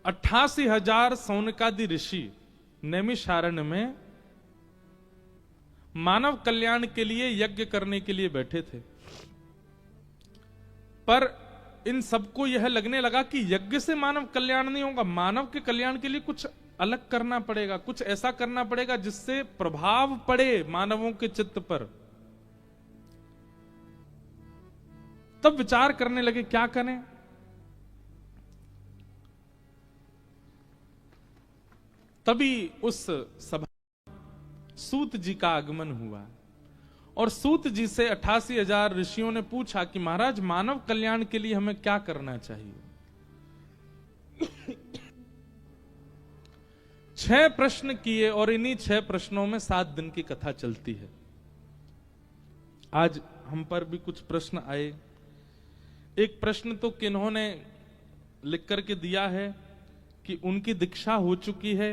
88,000 सौनकादि ऋषि नैमिषारण्य में मानव कल्याण के लिए यज्ञ करने के लिए बैठे थे, पर इन सबको यह लगने लगा कि यज्ञ से मानव कल्याण नहीं होगा, मानव के कल्याण के लिए कुछ अलग करना पड़ेगा, कुछ ऐसा करना पड़ेगा जिससे प्रभाव पड़े मानवों के चित्त पर। तब विचार करने लगे क्या करें। तभी उस सभा सूत जी का आगमन हुआ और सूत जी से 88,000 ऋषियों ने पूछा कि महाराज, मानव कल्याण के लिए हमें क्या करना चाहिए। 6 प्रश्न किए और इन्हीं 6 प्रश्नों में 7 दिन की कथा चलती है। आज हम पर भी कुछ प्रश्न आए। एक प्रश्न तो किन्होंने लिख करके दिया है कि उनकी दीक्षा हो चुकी है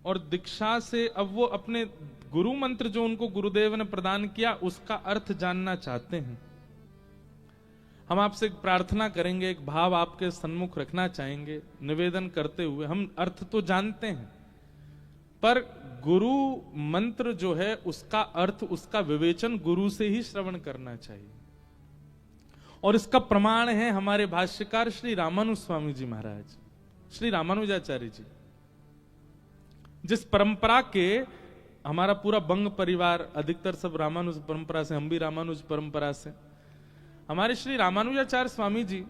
और दीक्षा से अब वो अपने गुरु मंत्र जो उनको गुरुदेव ने प्रदान किया उसका अर्थ जानना चाहते हैं। हम आपसे एक प्रार्थना करेंगे, एक भाव आपके सन्मुख रखना चाहेंगे निवेदन करते हुए। हम अर्थ तो जानते हैं, पर गुरु मंत्र जो है उसका अर्थ, उसका विवेचन गुरु से ही श्रवण करना चाहिए। और इसका प्रमाण है हमारे भाष्यकार श्री रामानुज स्वामी जी महाराज, श्री रामानुजाचार्य जी, जिस परंपरा के हमारा पूरा बंग परिवार अधिकतर सब रामानुज परंपरा से, हम भी रामानुज परंपरा से। हमारे श्री रामानुजाचार्य स्वामी जी,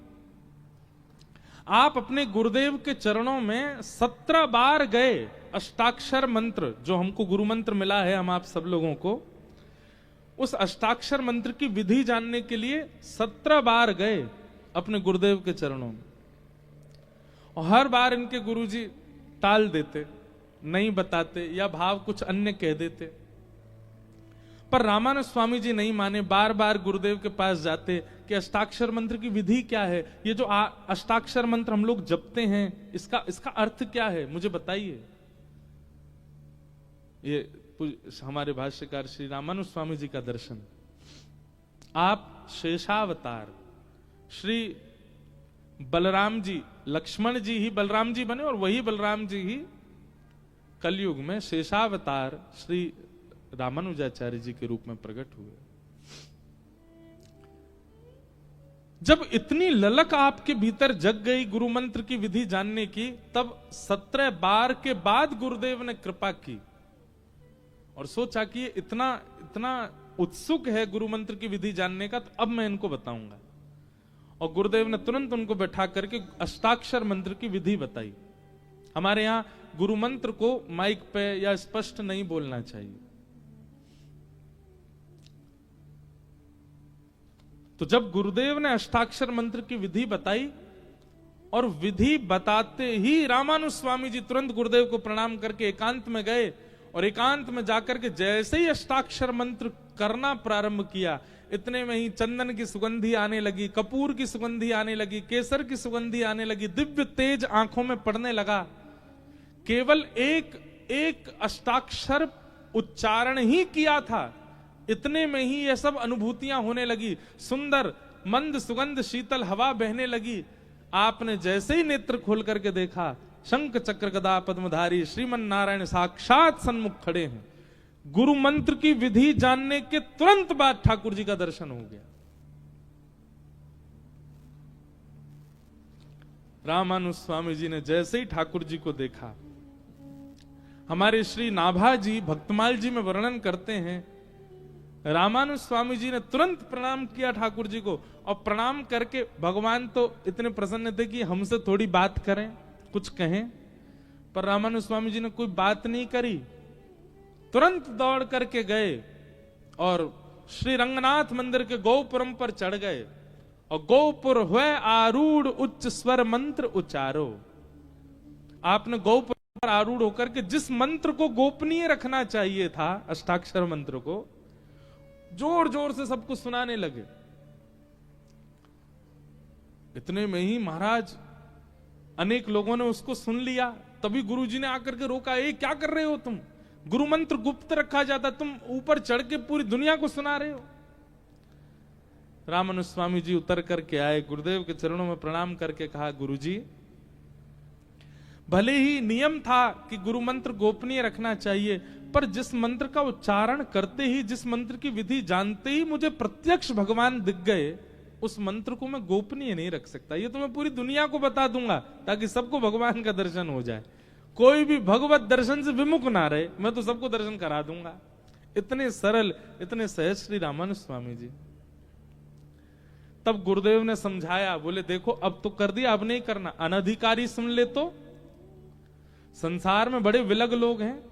आप अपने गुरुदेव के चरणों में 17 बार गए। अष्टाक्षर मंत्र जो हमको गुरु मंत्र मिला है, हम आप सब लोगों को, उस अष्टाक्षर मंत्र की विधि जानने के लिए 17 बार गए अपने गुरुदेव के चरणों में। और हर बार इनके गुरुजी टाल देते, नहीं बताते या भाव कुछ अन्य कह देते, पर रामानुज स्वामी जी नहीं माने। बार बार गुरुदेव के पास जाते कि अष्टाक्षर मंत्र की विधि क्या है, ये जो अष्टाक्षर मंत्र हम लोग जपते हैं इसका अर्थ क्या है, मुझे बताइए। ये हमारे भाष्यकार श्री रामानुज स्वामी जी का दर्शन। आप शेषावतार श्री बलराम जी, लक्ष्मण जी ही बलराम जी बने और वही बलराम जी ही कलयुग में शेषावतार श्री रामानुजाचार्य जी के रूप में प्रकट हुए। जब इतनी ललक आपके भीतर जग गई गुरु मंत्र की विधि जानने की, तब 17 बार के बाद गुरुदेव ने कृपा की और सोचा कि इतना इतना उत्सुक है गुरु मंत्र की विधि जानने का, तो अब मैं इनको बताऊंगा। और गुरुदेव ने तुरंत उनको बैठा करके अष्टाक्षर मंत्र की विधि बताई। हमारे यहां गुरु मंत्र को माइक पे या स्पष्ट नहीं बोलना चाहिए। तो जब गुरुदेव ने अष्टाक्षर मंत्र की विधि बताई और विधि बताते ही रामानुज स्वामी जी तुरंत गुरुदेव को प्रणाम करके एकांत में गए और एकांत में जाकर के जैसे ही अष्टाक्षर मंत्र करना प्रारंभ किया, इतने में ही चंदन की सुगंधी आने लगी, कपूर की सुगंधी आने लगी, केसर की सुगंधी आने लगी, दिव्य तेज आंखों में पड़ने लगा। केवल एक अष्टाक्षर उच्चारण ही किया था, इतने में ही ये सब अनुभूतियां होने लगी। सुंदर मंद सुगंध शीतल हवा बहने लगी। आपने जैसे ही नेत्र खोल करके देखा, शंख चक्र गदा पद्मधारी श्रीमन नारायण साक्षात सन्मुख खड़े हैं। गुरु मंत्र की विधि जानने के तुरंत बाद ठाकुर जी का दर्शन हो गया। रामानुज स्वामी जी ने जैसे ही ठाकुर जी को देखा, हमारे श्री नाभा जी भक्तमाल जी में वर्णन करते हैं, रामानुज स्वामी जी ने तुरंत प्रणाम किया ठाकुर जी को और प्रणाम करके भगवान तो इतने प्रसन्न थे कि हमसे थोड़ी बात करें, कुछ कहें, पर रामानुज स्वामी जी ने कोई बात नहीं करी। तुरंत दौड़ करके गए और श्री रंगनाथ मंदिर के गोपुरम पर चढ़ गए और गोपुर हुए आरूढ़ उच्च स्वर मंत्र उच्चारो। आपने गोपुर पर आरूढ़ होकर के जिस मंत्र को गोपनीय रखना चाहिए था, अष्टाक्षर मंत्र को, जोर जोर से सबको सुनाने लगे। इतने में ही महाराज अनेक लोगों ने उसको सुन लिया। तभी गुरुजी ने आकर के रोका, ए क्या कर रहे हो तुम, गुरु मंत्र गुप्त रखा जाता, तुम ऊपर चढ़ के पूरी दुनिया को सुना रहे हो। रामानुज स्वामी जी उतर करके आए, गुरुदेव के चरणों में प्रणाम करके कहा, गुरुजी भले ही नियम था कि गुरु मंत्र गोपनीय रखना चाहिए, पर जिस मंत्र का उच्चारण करते ही, जिस मंत्र की विधि जानते ही मुझे प्रत्यक्ष भगवान दिख गए, उस मंत्र को मैं गोपनीय नहीं रख सकता। ये तो मैं पूरी दुनिया को बता दूंगा ताकि सबको भगवान का दर्शन हो जाए। कोई भी भगवत दर्शन से विमुख ना रहे, मैं तो सबको दर्शन करा दूंगा। इतने सरल, इतने सहज श्री रामानुज स्वामी जी। तब गुरुदेव ने समझाया, बोले देखो अब तो कर दिया, अब नहीं करना। अनधिकारी सुन ले तो संसार में बड़े विलग लोग हैं।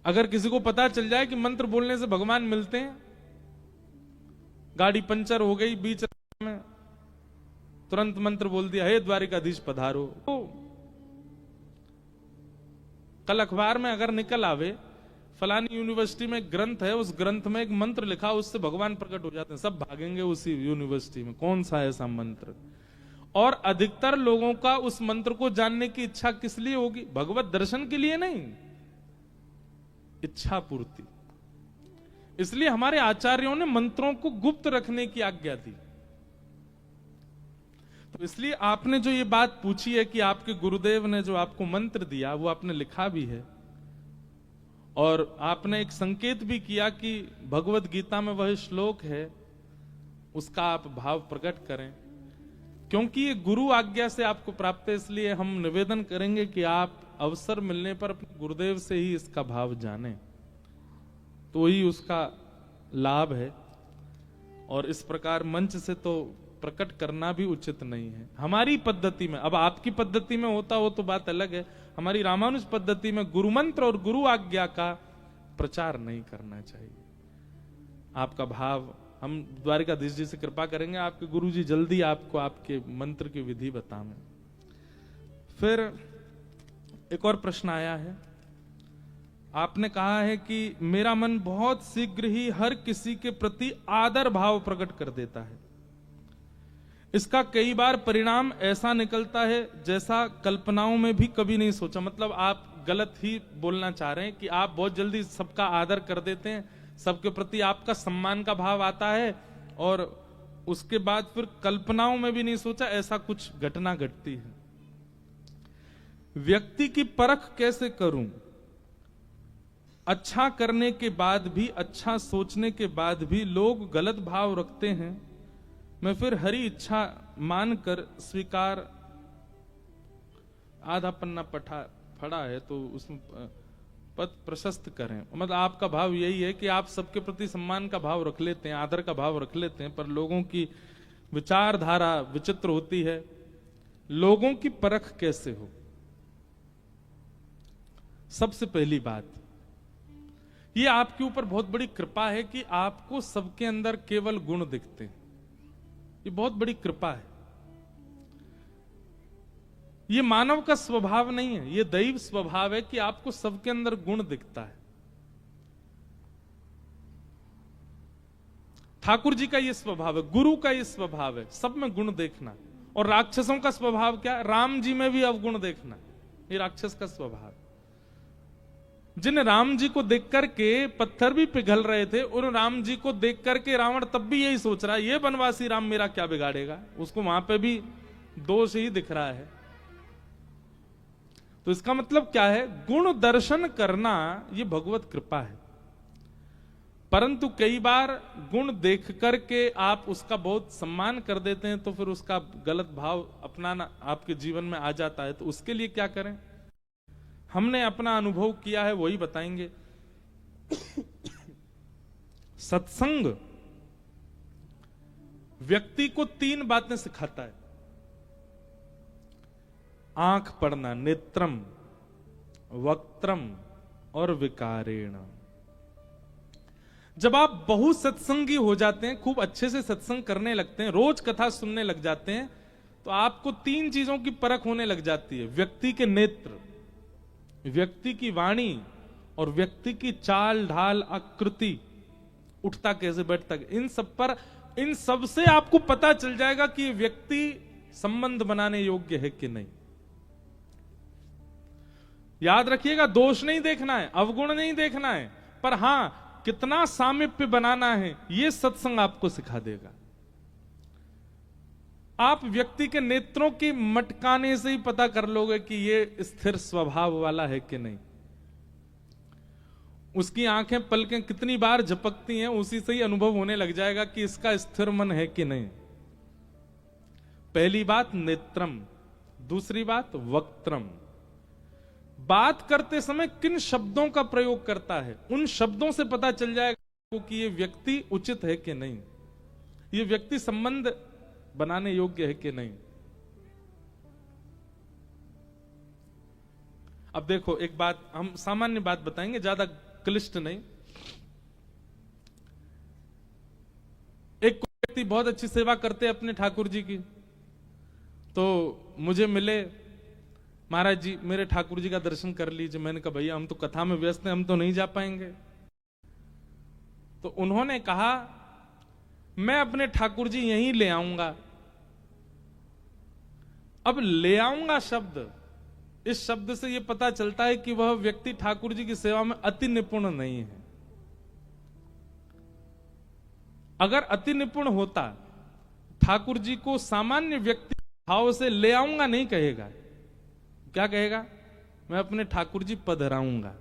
अगर किसी को पता चल जाए कि मंत्र बोलने से भगवान मिलते हैं, गाड़ी पंचर हो गई बीच में, तुरंत मंत्र बोल दिया, हे द्वारिकाधीश पधारो। तो कल अखबार में अगर निकल आवे, फलानी यूनिवर्सिटी में ग्रंथ है, उस ग्रंथ में एक मंत्र लिखा, उससे भगवान प्रकट हो जाते हैं, सब भागेंगे उसी यूनिवर्सिटी में। कौन सा है ऐसा मंत्र? और अधिकतर लोगों का उस मंत्र को जानने की इच्छा किस लिए होगी? भगवत दर्शन के लिए नहीं, इच्छा पूर्ति। इसलिए हमारे आचार्यों ने मंत्रों को गुप्त रखने की आज्ञा दी। तो इसलिए आपने जो ये बात पूछी है कि आपके गुरुदेव ने जो आपको मंत्र दिया वो आपने लिखा भी है, और आपने एक संकेत भी किया कि भगवत गीता में वह श्लोक है, उसका आप भाव प्रकट करें, क्योंकि ये गुरु आज्ञा से आपको प्राप्त है। इसलिए हम निवेदन करेंगे कि आप अवसर मिलने पर अपने गुरुदेव से ही इसका भाव जानें, तो ही उसका लाभ है। और इस प्रकार मंच से तो प्रकट करना भी उचित नहीं है हमारी पद्धति में। अब आपकी पद्धति में होता हो तो बात अलग है, हमारी रामानुज पद्धति में गुरु मंत्र और गुरु आज्ञा का प्रचार नहीं करना चाहिए। आपका भाव हम द्वारिकाधीश जी से कृपा करेंगे, आपके गुरु जी जल्दी आपको आपके मंत्र की विधि बताएं। फिर एक और प्रश्न आया है, आपने कहा है कि मेरा मन बहुत शीघ्र ही हर किसी के प्रति आदर भाव प्रकट कर देता है। इसका कई बार परिणाम ऐसा निकलता है जैसा कल्पनाओं में भी कभी नहीं सोचा। मतलब आप गलत ही बोलना चाह रहे हैं कि आप बहुत जल्दी सबका आदर कर देते हैं, सबके प्रति आपका सम्मान का भाव आता है, और उसके बाद फिर कल्पनाओं में भी नहीं सोचा, ऐसा कुछ घटना घटती है। व्यक्ति की परख कैसे करूं? अच्छा करने के बाद भी, अच्छा सोचने के बाद भी लोग गलत भाव रखते हैं। मैं फिर हरी इच्छा मानकर स्वीकार, आधा पन्ना पढ़ा है तो उसमें पद प्रशस्त करें। मतलब आपका भाव यही है कि आप सबके प्रति सम्मान का भाव रख लेते हैं, आदर का भाव रख लेते हैं, पर लोगों की विचारधारा विचित्र होती है। लोगों की परख कैसे हो? सबसे पहली बात, ये आपके ऊपर बहुत बड़ी कृपा है कि आपको सबके अंदर केवल गुण दिखते हैं। ये बहुत बड़ी कृपा है। ये मानव का स्वभाव नहीं है, ये दैव स्वभाव है कि आपको सबके अंदर गुण दिखता है। ठाकुर जी का ये स्वभाव है, गुरु का ये स्वभाव है, सब में गुण देखना। और राक्षसों का स्वभाव क्या? राम जी में भी अवगुण देखना। ये राक्षस का स्वभाव। जिन राम जी को देख करके पत्थर भी पिघल रहे थे, उन राम जी को देख करके रावण तब भी यही सोच रहा है, ये बनवासी राम मेरा क्या बिगाड़ेगा। उसको वहां पे भी दोष ही दिख रहा है। तो इसका मतलब क्या है? गुण दर्शन करना ये भगवत कृपा है। परंतु कई बार गुण देख करके आप उसका बहुत सम्मान कर देते हैं, तो फिर उसका गलत भाव अपनाना आपके जीवन में आ जाता है। तो उसके लिए क्या करें? हमने अपना अनुभव किया है, वही बताएंगे। सत्संग व्यक्ति को 3 बातें सिखाता है। आंख पढ़ना, नेत्रम, वक्त्रम और विकारेण। जब आप बहुत सत्संगी हो जाते हैं, खूब अच्छे से सत्संग करने लगते हैं, रोज कथा सुनने लग जाते हैं, तो आपको 3 चीजों की परख होने लग जाती है। व्यक्ति के नेत्र, व्यक्ति की वाणी और व्यक्ति की चाल ढाल, आकृति, उठता कैसे, बैठता। इन सब से आपको पता चल जाएगा कि व्यक्ति संबंध बनाने योग्य है कि नहीं। याद रखिएगा, दोष नहीं देखना है, अवगुण नहीं देखना है, पर हां कितना सामीप्य बनाना है, यह सत्संग आपको सिखा देगा। आप व्यक्ति के नेत्रों की मटकाने से ही पता कर लोगे कि ये स्थिर स्वभाव वाला है कि नहीं। उसकी आंखें पलकें कितनी बार झपकती हैं, उसी से ही अनुभव होने लग जाएगा कि इसका स्थिर मन है कि नहीं। पहली बात नेत्रम, दूसरी बात वक्त्रम। बात करते समय किन शब्दों का प्रयोग करता है, उन शब्दों से पता चल जाएगा कि ये व्यक्ति उचित है कि नहीं, ये व्यक्ति संबंध बनाने योग्य है कि नहीं। अब देखो, एक बात हम सामान्य बात बताएंगे, ज्यादा क्लिष्ट नहीं। एक व्यक्ति बहुत अच्छी सेवा करते हैं अपने ठाकुर जी की, तो मुझे मिले, महाराज जी मेरे ठाकुर जी का दर्शन कर लीजिए। मैंने कहा भैया हम तो कथा में व्यस्त हैं, हम तो नहीं जा पाएंगे। तो उन्होंने कहा मैं अपने ठाकुर जी यहीं ले आऊंगा। अब ले आऊंगा शब्द, इस शब्द से यह पता चलता है कि वह व्यक्ति ठाकुर जी की सेवा में अति निपुण नहीं है। अगर अति निपुण होता, ठाकुर जी को सामान्य व्यक्ति भाव से ले आऊंगा नहीं कहेगा, क्या कहेगा? मैं अपने ठाकुर जी पधराऊंगा।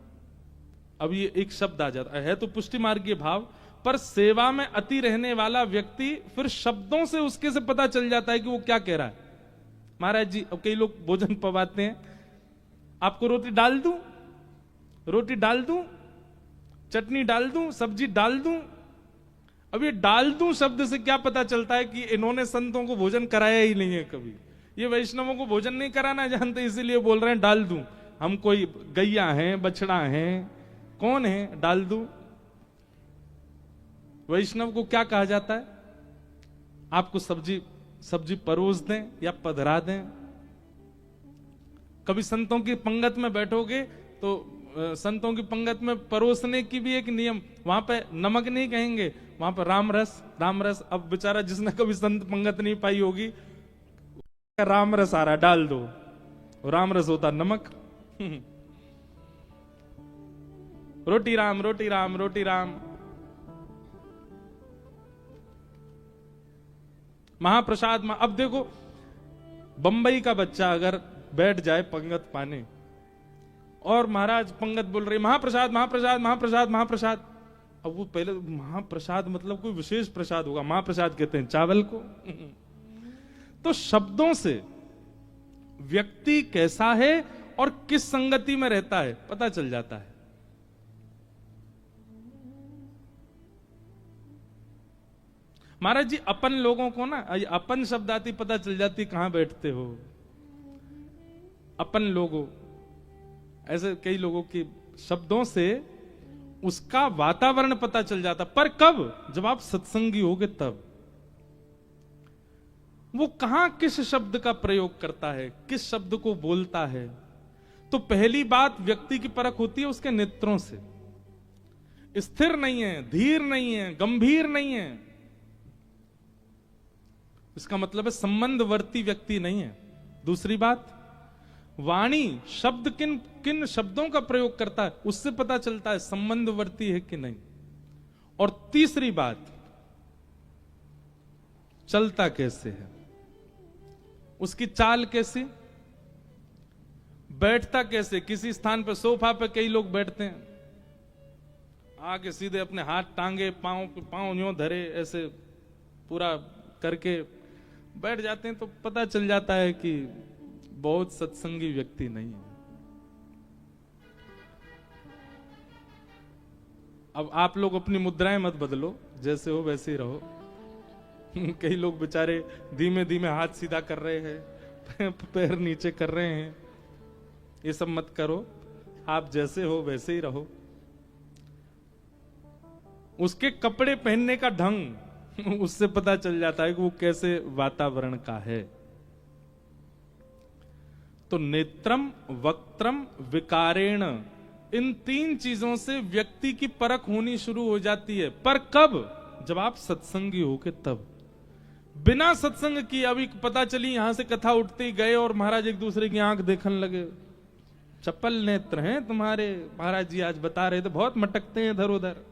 अब ये एक शब्द आ जाता है तो पुष्टि मार्गीय भाव, पर सेवा में अति रहने वाला व्यक्ति फिर शब्दों से उसके से पता चल जाता है कि वो क्या कह रहा है। महाराज जी, अब कई लोग भोजन पवाते हैं, आपको रोटी डाल दूं, रोटी डाल दूं, चटनी डाल दूं, सब्जी डाल दूं। अब ये डाल दूं शब्द से क्या पता चलता है कि इन्होंने संतों को भोजन कराया ही नहीं है कभी, ये वैष्णवों को भोजन नहीं कराना जानते, इसीलिए बोल रहे हैं डाल दूं। हम कोई गैया हैं, बछड़ा हैं, कौन है डाल दूं? वैष्णव को क्या कहा जाता है? आपको सब्जी परोस दें या पधरा दें। कभी संतों की पंगत में बैठोगे तो संतों की पंगत में परोसने की भी एक नियम, वहां पे नमक नहीं कहेंगे, वहां पे राम रस। अब बेचारा जिसने कभी संत पंगत नहीं पाई होगी, राम रस आ रहा, डाल दो। राम रस होता नमक। रोटी राम, रोटी राम, रोटी राम। महाप्रसाद में, अब देखो बंबई का बच्चा अगर बैठ जाए पंगत पाने और महाराज पंगत बोल रही महाप्रसाद महाप्रसाद महाप्रसाद महाप्रसाद, अब वो पहले महाप्रसाद मतलब कोई विशेष प्रसाद होगा, महाप्रसाद कहते हैं चावल को। तो शब्दों से व्यक्ति कैसा है और किस संगति में रहता है पता चल जाता है। महाराज जी अपन लोगों को ना अपन शब्द आती पता चल जाती कहां बैठते हो। अपन लोगों, ऐसे कई लोगों के शब्दों से उसका वातावरण पता चल जाता, पर कब? जब आप सत्संगी होगे तब। वो कहां किस शब्द का प्रयोग करता है, किस शब्द को बोलता है। तो पहली बात व्यक्ति की परख होती है उसके नेत्रों से। स्थिर नहीं है, धीर नहीं है, गंभीर नहीं है, इसका मतलब है संबंधवर्ती व्यक्ति नहीं है। दूसरी बात, वाणी शब्द किन किन शब्दों का प्रयोग करता है उससे पता चलता है संबंधवर्ती है कि नहीं। और तीसरी बात, चलता कैसे है, उसकी चाल कैसी, बैठता कैसे। किसी स्थान पर सोफा पे कई लोग बैठते हैं, आगे सीधे अपने हाथ टांगे, पांव यूं धरे, ऐसे पूरा करके बैठ जाते हैं, तो पता चल जाता है कि बहुत सत्संगी व्यक्ति नहीं है। अब आप लोग अपनी मुद्राएं मत बदलो, जैसे हो वैसे ही रहो। कई लोग बेचारे धीमे धीमे हाथ सीधा कर रहे हैं, पैर नीचे कर रहे हैं, ये सब मत करो। आप जैसे हो वैसे ही रहो। उसके कपड़े पहनने का ढंग उससे पता चल जाता है कि वो कैसे वातावरण का है। तो नेत्रम, वक्त्रम, विकारेण, इन तीन चीजों से व्यक्ति की परख होनी शुरू हो जाती है। पर कब? जब आप सत्संगी होके तब। बिना सत्संग की अभी पता चली यहां से कथा उठते गए और महाराज एक दूसरे की आंख देखने लगे, चप्पल नेत्र हैं तुम्हारे, महाराज जी आज बता रहे थे बहुत मटकते हैं इधर उधर।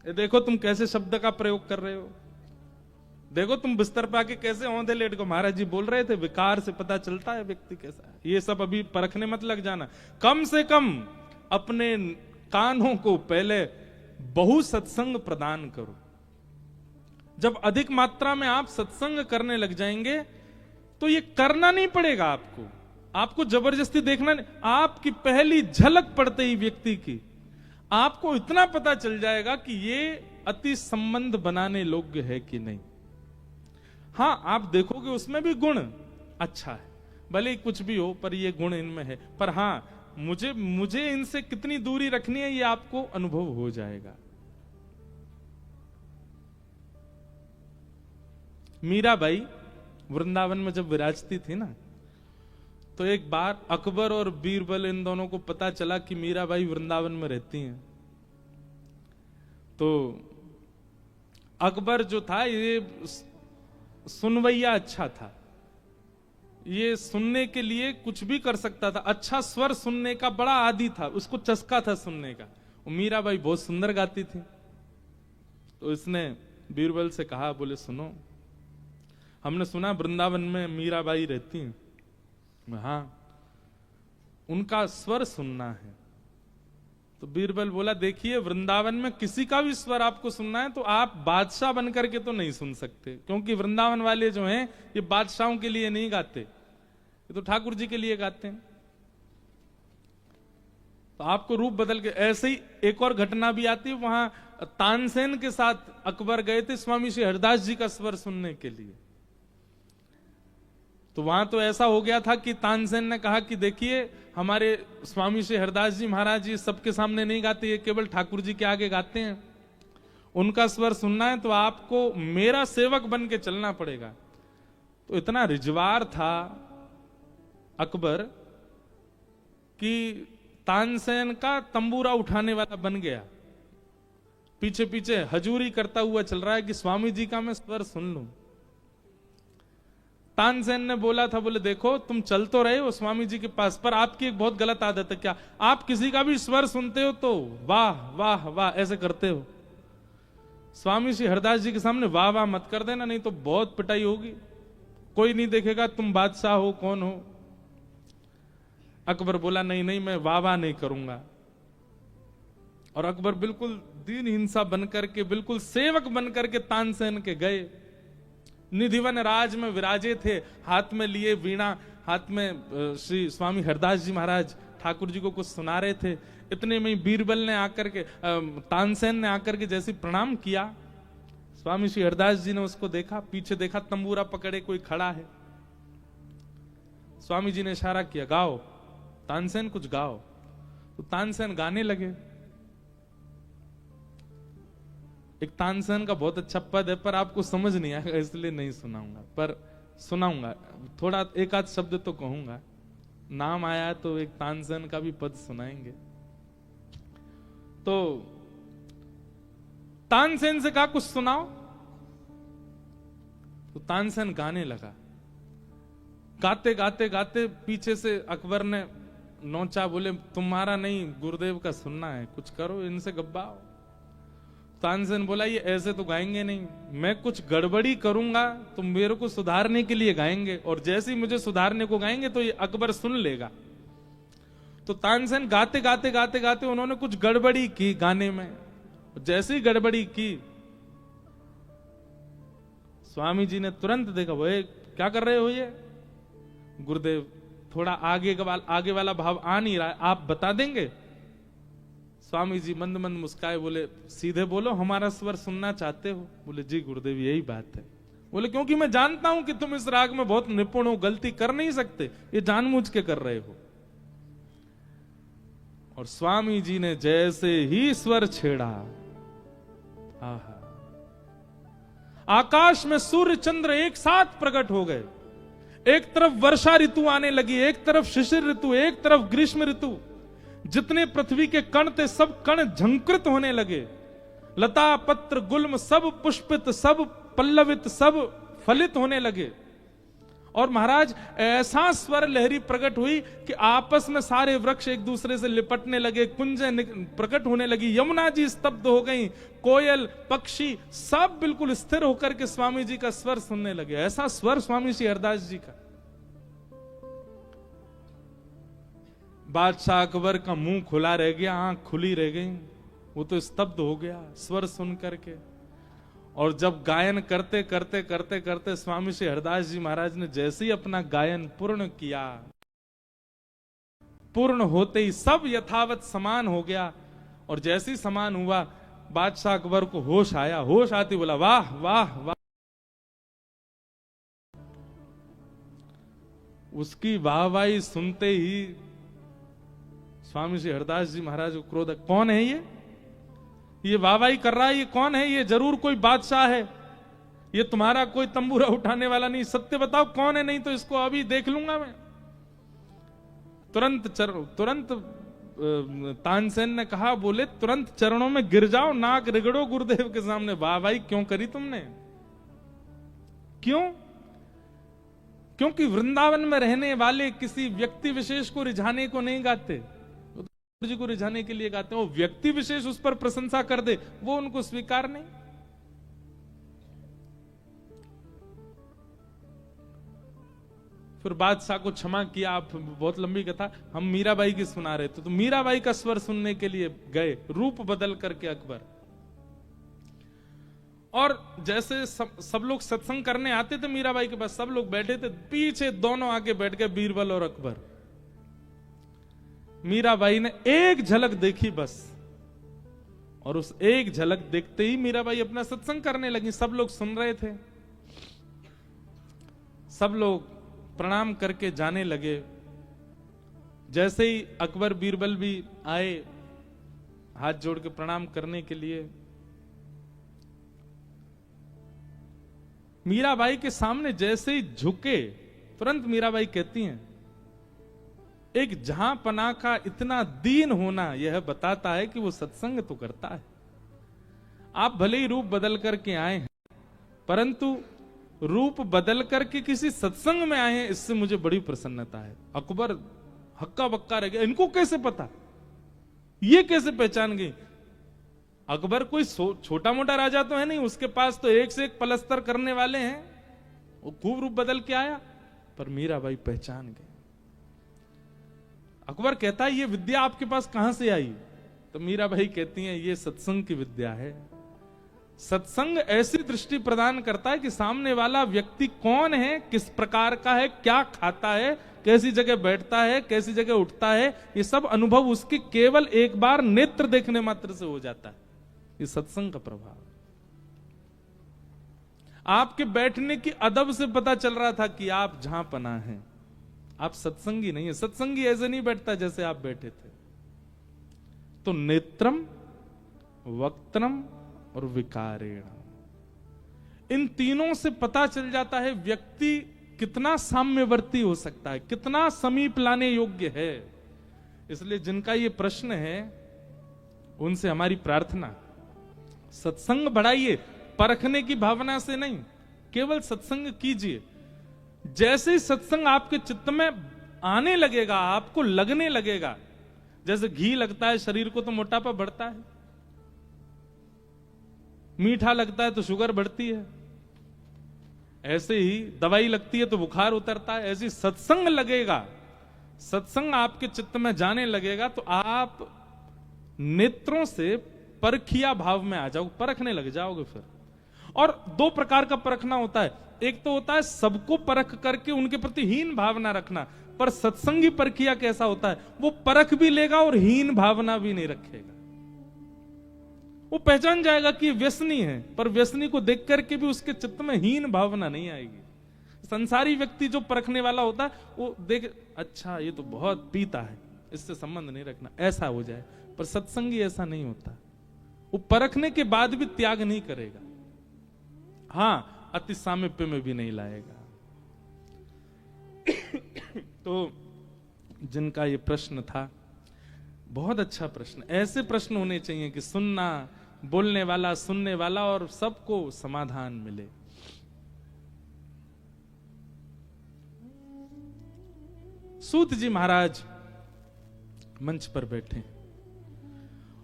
देखो तुम कैसे शब्द का प्रयोग कर रहे हो, देखो तुम बिस्तर पे आके कैसे औंधे लेट को, महाराज जी बोल रहे थे विकार से पता चलता है व्यक्ति कैसा है। ये सब अभी परखने मत लग जाना। कम से कम अपने कानों को पहले बहु सत्संग प्रदान करो। जब अधिक मात्रा में आप सत्संग करने लग जाएंगे तो ये करना नहीं पड़ेगा आपको जबरदस्ती देखना नहीं। आपकी पहली झलक पड़ते ही व्यक्ति की आपको इतना पता चल जाएगा कि ये अति संबंध बनाने योग्य है कि नहीं। हाँ, आप देखोगे उसमें भी गुण अच्छा है, भले ही कुछ भी हो पर ये गुण इनमें है। पर हाँ, मुझे इनसे कितनी दूरी रखनी है ये आपको अनुभव हो जाएगा। मीराबाई वृंदावन में जब विराजती थी ना, तो एक बार अकबर और बीरबल इन दोनों को पता चला कि मीराबाई वृंदावन में रहती हैं। तो अकबर जो था ये सुनवैया अच्छा था, ये सुनने के लिए कुछ भी कर सकता था, अच्छा स्वर सुनने का बड़ा आदी था, उसको चस्का था सुनने का। मीराबाई बहुत सुंदर गाती थी। तो इसने बीरबल से कहा, बोले सुनो, हमने सुना वृंदावन में मीराबाई रहती हैं। हाँ, उनका स्वर सुनना है। तो बीरबल बोला, देखिए वृंदावन में किसी का भी स्वर आपको सुनना है तो आप बादशाह बनकर के तो नहीं सुन सकते, क्योंकि वृंदावन वाले जो हैं ये बादशाहों के लिए नहीं गाते, ये तो ठाकुर जी के लिए गाते हैं। तो आपको रूप बदल के, ऐसे ही एक और घटना भी आती है। वहां तानसेन के साथ अकबर गए थे स्वामी श्री हरदास जी का स्वर सुनने के लिए। तो वहां तो ऐसा हो गया था कि तानसेन ने कहा कि देखिए हमारे स्वामी श्री हरदास जी महाराज जी सबके सामने नहीं गाते, ये केवल ठाकुर जी के आगे गाते हैं, उनका स्वर सुनना है तो आपको मेरा सेवक बन के चलना पड़ेगा। तो इतना रिजवार था अकबर कि तानसेन का तंबूरा उठाने वाला बन गया, पीछे पीछे हजूरी करता हुआ चल रहा है कि स्वामी जी का मैं स्वर सुन लूं। तानसेन ने बोला था, बोले देखो तुम चल तो रहे हो स्वामी जी के पास, पर आपकी एक बहुत गलत आदत है। क्या आप किसी का भी स्वर सुनते हो तो वाह वाह वाह ऐसे करते हो? स्वामी श्री हरदास जी के सामने वाह वाह मत कर देना, नहीं तो बहुत पिटाई होगी, कोई नहीं देखेगा तुम बादशाह हो कौन हो। अकबर बोला नहीं नहीं, मैं वाह वाह नहीं करूंगा। और अकबर बिल्कुल दीन हिंसा बनकर के, बिल्कुल सेवक बनकर के तानसेन के गए। निधिवन राज में विराजे थे, हाथ में लिए वीणा, हाथ में श्री स्वामी हरदास जी महाराज ठाकुर जी को कुछ सुना रहे थे। इतने में बीरबल ने आकर के, तानसेन ने आकर के जैसे प्रणाम किया, स्वामी श्री हरदास जी ने उसको देखा, पीछे देखा तंबूरा पकड़े कोई खड़ा है। स्वामी जी ने इशारा किया, गाओ तानसेन, कुछ गाओ। तो तानसेन गाने लगे। एक तानसेन का बहुत अच्छा पद है पर आपको समझ नहीं आएगा इसलिए नहीं सुनाऊंगा, पर सुनाऊंगा थोड़ा, एक आध शब्द तो कहूंगा। नाम आया है तो एक तानसेन का भी पद सुनाएंगे। तो तानसेन से कहा कुछ सुनाओ, तो तानसेन गाने लगा। गाते गाते गाते पीछे से अकबर ने नोचा, बोले तुम्हारा नहीं गुरुदेव का सुनना है, कुछ करो इनसे गब्बाओ। तानसेन बोला ये ऐसे तो गाएंगे नहीं, मैं कुछ गड़बड़ी करूंगा तो मेरे को सुधारने के लिए गाएंगे, और जैसे ही मुझे सुधारने को गाएंगे तो ये अकबर सुन लेगा। तो तानसेन गाते गाते गाते गाते उन्होंने कुछ गड़बड़ी की गाने में। जैसे ही गड़बड़ी की स्वामी जी ने तुरंत देखा, वो क्या कर रहे हो ये? गुरुदेव थोड़ा आगे वाला भाव आ नहीं रहा है, आप बता देंगे? स्वामी जी मंद मंद मुस्काए, बोले सीधे बोलो हमारा स्वर सुनना चाहते हो? बोले जी गुरुदेव यही बात है। बोले क्योंकि मैं जानता हूं कि तुम इस राग में बहुत निपुण हो, गलती कर नहीं सकते, ये जानबूझ के कर रहे हो। और स्वामी जी ने जैसे ही स्वर छेड़ा, आहा, आकाश में सूर्य चंद्र एक साथ प्रकट हो गए। एक तरफ वर्षा ऋतु आने लगी, एक तरफ शिशिर ऋतु, एक तरफ ग्रीष्म ऋतु। जितने पृथ्वी के कण थे सब कण झंकृत होने लगे। लता पत्र गुल्म सब पुष्पित, सब पल्लवित, सब फलित होने लगे। और महाराज ऐसा स्वर लहरी प्रकट हुई कि आपस में सारे वृक्ष एक दूसरे से लिपटने लगे, कुंजें प्रकट होने लगी, यमुना जी स्तब्ध हो गई, कोयल पक्षी सब बिल्कुल स्थिर होकर के स्वामी जी का स्वर सुनने लगे। ऐसा स्वर स्वामी श्री हरदास जी का। बादशाह अकबर का मुंह खुला रह गया, आंख खुली रह गई, वो तो स्तब्ध हो गया स्वर सुन करके। और जब गायन करते करते करते करते स्वामी श्री हरदास जी महाराज ने जैसे ही अपना गायन पूर्ण किया, पूर्ण होते ही सब यथावत समान हो गया। और जैसे ही समान हुआ, बादशाह अकबर को होश आया, होश आती बोला वाह वाह वाह। उसकी वाहवाही सुनते ही स्वामी श्री हरदास जी महाराज को क्रोध, कौन है ये वाहवाही कर रहा है, ये कौन है, ये जरूर कोई बादशाह है, ये तुम्हारा कोई तंबूरा उठाने वाला नहीं, सत्य बताओ कौन है, नहीं तो इसको अभी देख लूंगा मैं। तुरंत तानसेन ने कहा, बोले तुरंत चरणों में गिर जाओ, नाक रिगड़ो गुरुदेव के सामने। वाहवाही क्यों करी तुमने, क्यों? क्योंकि वृंदावन में रहने वाले किसी व्यक्ति विशेष को रिझाने को नहीं गाते, जी को रिझाने के लिए गाते हैं। वो व्यक्ति विशेष उस पर प्रशंसा कर दे, वो उनको स्वीकार नहीं। फिर बादशाह को क्षमा किया। आप बहुत लंबी कथा, हम मीराबाई की सुना रहे थे, तो मीराबाई का स्वर सुनने के लिए गए, रूप बदल करके अकबर। और जैसे सब लोग सत्संग करने आते थे मीराबाई के पास, सब लोग बैठे थे, पीछे दोनों आके बैठ गए, बीरबल और अकबर। मीराबाई ने एक झलक देखी बस, और उस एक झलक देखते ही मीराबाई अपना सत्संग करने लगी। सब लोग सुन रहे थे, सब लोग प्रणाम करके जाने लगे। जैसे ही अकबर बीरबल भी आए हाथ जोड़ के प्रणाम करने के लिए, मीराबाई के सामने जैसे ही झुके, तुरंत मीराबाई कहती हैं, एक जहां पना का इतना दीन होना यह बताता है कि वो सत्संग तो करता है। आप भले ही रूप बदल करके आए हैं, परंतु रूप बदल करके किसी सत्संग में आए हैं, इससे मुझे बड़ी प्रसन्नता है। अकबर हक्का बक्का रह गया, इनको कैसे पता, ये कैसे पहचान गई? अकबर कोई छोटा मोटा राजा तो है नहीं, उसके पास तो एक से एक पलस्तर करने वाले हैं, वो खूब रूप बदल के आया, पर मीराबाई पहचान गई। अकबर कहता है, ये विद्या आपके पास कहां से आई? तो मीराबाई कहती हैं, ये सत्संग की विद्या है। सत्संग ऐसी दृष्टि प्रदान करता है कि सामने वाला व्यक्ति कौन है, किस प्रकार का है, क्या खाता है, कैसी जगह बैठता है, कैसी जगह उठता है, ये सब अनुभव उसके केवल एक बार नेत्र देखने मात्र से हो जाता है। ये सत्संग का प्रभाव। आपके बैठने की अदब से पता चल रहा था कि आप जहां पना है, आप सत्संगी नहीं है। सत्संगी ऐसे नहीं बैठता जैसे आप बैठे थे। तो नेत्रम, वक्त्रम और विकारेण, इन तीनों से पता चल जाता है व्यक्ति कितना साम्यवर्ती हो सकता है, कितना समीप लाने योग्य है। इसलिए जिनका ये प्रश्न है, उनसे हमारी प्रार्थना, सत्संग बढ़ाइए, परखने की भावना से नहीं, केवल सत्संग कीजिए। जैसे ही सत्संग आपके चित्त में आने लगेगा, आपको लगने लगेगा, जैसे घी लगता है शरीर को तो मोटापा बढ़ता है, मीठा लगता है तो शुगर बढ़ती है, ऐसे ही दवाई लगती है तो बुखार उतरता है, ऐसे सत्संग लगेगा, सत्संग आपके चित्त में जाने लगेगा तो आप नेत्रों से परखिया भाव में आ जाओगे, परखने लग जाओगे। फिर और दो प्रकार का परखना होता है, एक तो होता है सबको परख करके उनके प्रति हीन भावना रखना, पर सत्संगी परखिया कैसा होता है, वो परख भी लेगा और हीन भावना भी नहीं रखेगा। वो पहचान जाएगा कि व्यसनी है, पर व्यसनी को देख करके भी उसके चित्त में हीन भावना नहीं आएगी। संसारी व्यक्ति जो परखने वाला होता है, वो देख, अच्छा ये तो बहुत पीता है, इससे संबंध नहीं रखना, ऐसा हो जाए। पर सत्संगी ऐसा नहीं होता, वो परखने के बाद भी त्याग नहीं करेगा, हाँ अति सामीप्य में भी नहीं लाएगा। तो जिनका ये प्रश्न था, बहुत अच्छा प्रश्न, ऐसे प्रश्न होने चाहिए कि सुनना, बोलने वाला, सुनने वाला और सबको समाधान मिले। सूत जी महाराज मंच पर बैठे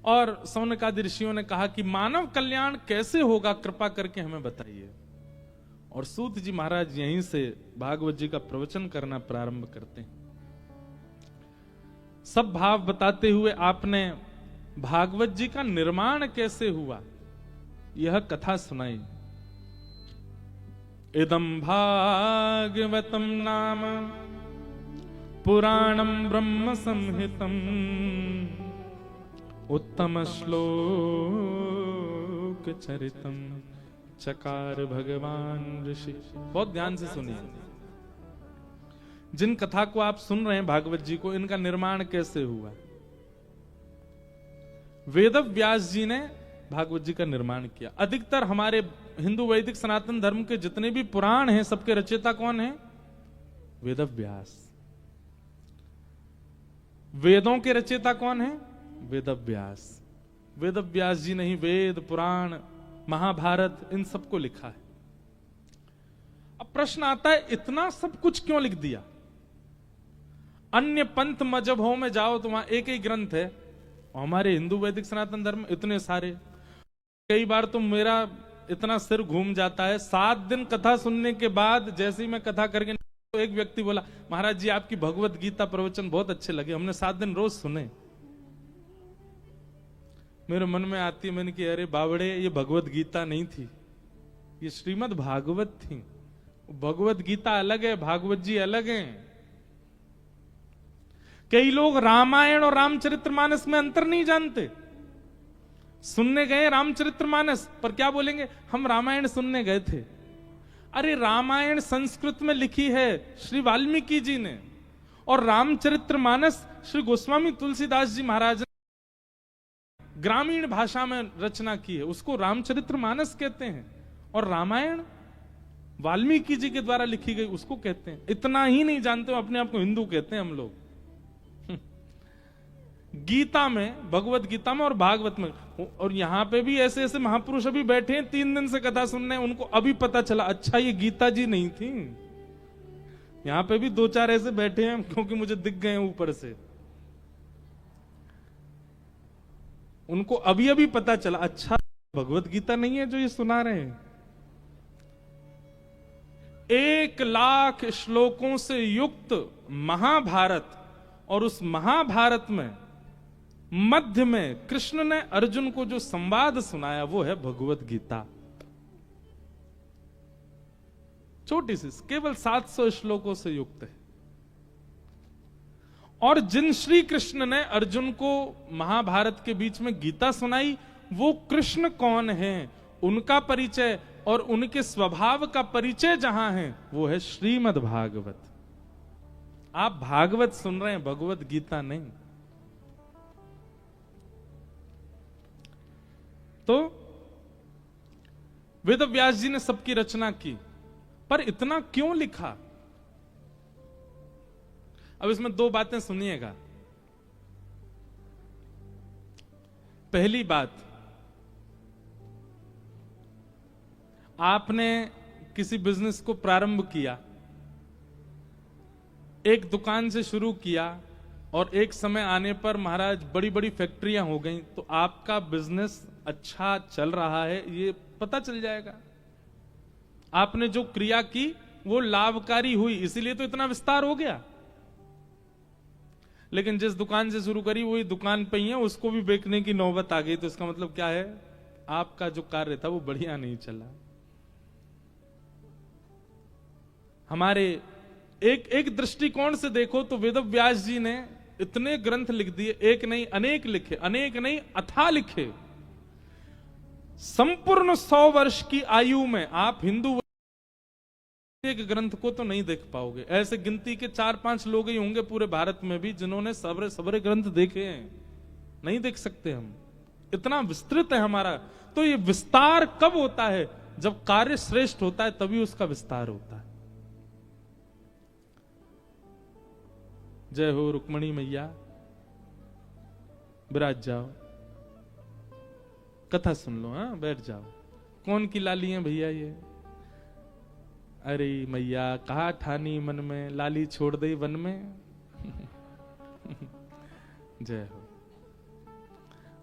और सौनकादि ऋषियों ने कहा कि मानव कल्याण कैसे होगा, कृपा करके हमें बताइए। और सूत जी महाराज यहीं से भागवत जी का प्रवचन करना प्रारंभ करते हैं। सब भाव बताते हुए आपने भागवत जी का निर्माण कैसे हुआ यह कथा सुनाई। इदं भागवतम नाम पुराणं ब्रह्म संहितम् उत्तम श्लोक चरितम चकार भगवान ऋषि। बहुत ध्यान से सुनिए, जिन कथा को आप सुन रहे हैं भागवत जी को, इनका निर्माण कैसे हुआ। वेद व्यास जी ने भागवत जी का निर्माण किया। अधिकतर हमारे हिंदू वैदिक सनातन धर्म के जितने भी पुराण हैं, सबके रचयिता कौन है? वेद व्यास। वेदों के रचयिता कौन है? वेद व्यास। वेद व्यास जी ने ही वेद, पुराण, महाभारत इन सबको लिखा है। अब प्रश्न आता है, इतना सब कुछ क्यों लिख दिया? अन्य पंथ मजहबों में जाओ तो वहां एक ही ग्रंथ है, हमारे हिंदू वैदिक सनातन धर्म इतने सारे। कई बार तो मेरा इतना सिर घूम जाता है, 7 दिन कथा सुनने के बाद जैसे ही मैं कथा करके तो एक व्यक्ति बोला, महाराज जी आपकी भगवत गीता प्रवचन बहुत अच्छे लगे, हमने 7 दिन रोज सुने। मेरे मन में आती है, मैंने कहा अरे बावड़े, ये भगवत गीता नहीं थी, ये श्रीमद् भागवत थी। भगवत गीता अलग है, भागवत जी अलग हैं। कई लोग रामायण और रामचरितमानस में अंतर नहीं जानते। सुनने गए रामचरितमानस, पर क्या बोलेंगे, हम रामायण सुनने गए थे। अरे रामायण संस्कृत में लिखी है श्री वाल्मीकि जी ने, और रामचरितमानस श्री गोस्वामी तुलसीदास जी महाराज ने ग्रामीण भाषा में रचना की है, उसको रामचरितमानस कहते हैं। और रामायण वाल्मीकि जी के द्वारा लिखी गई उसको कहते हैं। इतना ही नहीं जानते हो, अपने आप को हिंदू कहते हैं हम लोग। गीता में, भगवत गीता में और भागवत में, और यहां पे भी ऐसे ऐसे महापुरुष अभी बैठे हैं 3 दिन से कथा सुनने, उनको अभी पता चला अच्छा ये गीता जी नहीं थी। यहां पे भी 2-4 ऐसे बैठे हैं क्योंकि मुझे दिख गए ऊपर से, उनको अभी अभी पता चला अच्छा भगवत गीता नहीं है जो ये सुना रहे हैं। 1,00,000 श्लोकों से युक्त महाभारत, और उस महाभारत में मध्य में कृष्ण ने अर्जुन को जो संवाद सुनाया वो है भगवत गीता। छोटी सी, केवल 700 श्लोकों से युक्त है। और जिन श्री कृष्ण ने अर्जुन को महाभारत के बीच में गीता सुनाई, वो कृष्ण कौन है, उनका परिचय और उनके स्वभाव का परिचय जहां है वो है श्रीमद् भागवत। आप भागवत सुन रहे हैं, भगवत गीता नहीं। तो वेद व्यास जी ने सबकी रचना की, पर इतना क्यों लिखा? अब इसमें 2 बातें सुनिएगा। पहली बात, आपने किसी बिजनेस को प्रारंभ किया, एक दुकान से शुरू किया, और एक समय आने पर महाराज बड़ी बड़ी फैक्ट्रियां हो गई, तो आपका बिजनेस अच्छा चल रहा है ये पता चल जाएगा। आपने जो क्रिया की वो लाभकारी हुई, इसीलिए तो इतना विस्तार हो गया। लेकिन जिस दुकान से शुरू करी वही दुकान पे ही है, उसको भी बेचने की नौबत आ गई, तो इसका मतलब क्या है, आपका जो कार्य था वो बढ़िया नहीं चला। हमारे एक दृष्टिकोण से देखो तो वेद व्यास जी ने इतने ग्रंथ लिख दिए, एक नहीं अनेक लिखे, अनेक नहीं अथाह लिखे। संपूर्ण 100 वर्ष की आयु में आप हिंदू एक ग्रंथ को तो नहीं देख पाओगे। ऐसे गिनती के 4-5 लोग ही होंगे पूरे भारत में भी जिन्होंने सबरे ग्रंथ देखे हैं, नहीं देख सकते हम, इतना विस्तृत है हमारा। तो ये विस्तार कब होता है? जब कार्य श्रेष्ठ होता है तभी उसका विस्तार होता है। जय हो रुक्मणी मैया, विराज जाओ, कथा सुन लो, हाँ बैठ जाओ। कौन की लाली है भैया ये? अरे मैया कहा ठानी मन में, लाली छोड़ दई वन में। जय हो।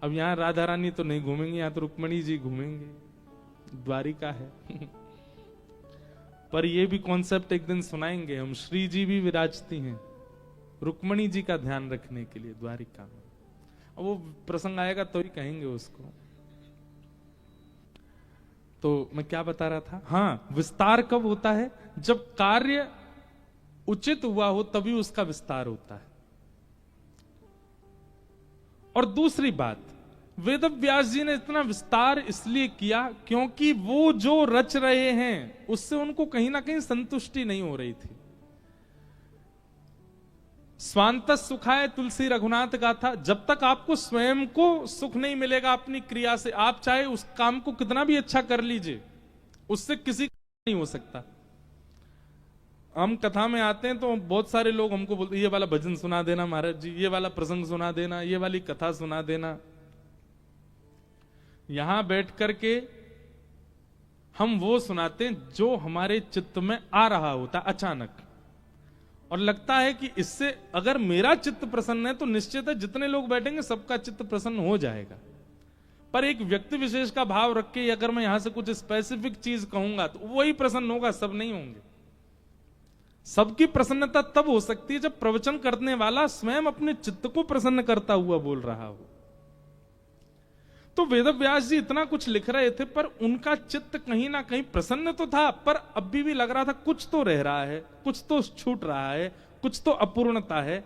अब यहां राधा रानी तो नहीं घूमेंगे, यहां तो रुक्मणी जी घूमेंगे, द्वारिका है। पर ये भी कॉन्सेप्ट एक दिन सुनाएंगे हम। श्री जी भी विराजती हैं रुक्मणी जी का ध्यान रखने के लिए द्वारिका में। वो प्रसंग आएगा तो ही कहेंगे उसको। तो मैं क्या बता रहा था? हाँ, विस्तार कब होता है? जब कार्य उचित हुआ हो तभी उसका विस्तार होता है। और दूसरी बात, वेदव्यास जी ने इतना विस्तार इसलिए किया क्योंकि वो जो रच रहे हैं उससे उनको कहीं ना कहीं संतुष्टि नहीं हो रही थी। स्वांत सुखाय तुलसी रघुनाथ गाथा, जब तक आपको स्वयं को सुख नहीं मिलेगा अपनी क्रिया से, आप चाहे उस काम को कितना भी अच्छा कर लीजिए, उससे किसी का नहीं हो सकता। हम कथा में आते हैं तो बहुत सारे लोग हमको बोलते, ये वाला भजन सुना देना महाराज जी, ये वाला प्रसंग सुना देना, ये वाली कथा सुना देना। यहां बैठ करके हम वो सुनाते हैं जो हमारे चित्त में आ रहा होता अचानक, और लगता है कि इससे अगर मेरा चित्त प्रसन्न है तो निश्चित है जितने लोग बैठेंगे सबका चित्त प्रसन्न हो जाएगा। पर एक व्यक्ति विशेष का भाव रख के अगर मैं यहां से कुछ स्पेसिफिक चीज कहूंगा तो वही प्रसन्न होगा, सब नहीं होंगे। सबकी प्रसन्नता तब हो सकती है जब प्रवचन करने वाला स्वयं अपने चित्त को प्रसन्न करता हुआ बोल रहा हो। तो वेदव्यास जी इतना कुछ लिख रहे थे पर उनका चित्त कहीं ना कहीं प्रसन्न तो था, पर अभी भी लग रहा था कुछ तो रह रहा है, कुछ तो छूट रहा है, कुछ तो अपूर्णता है,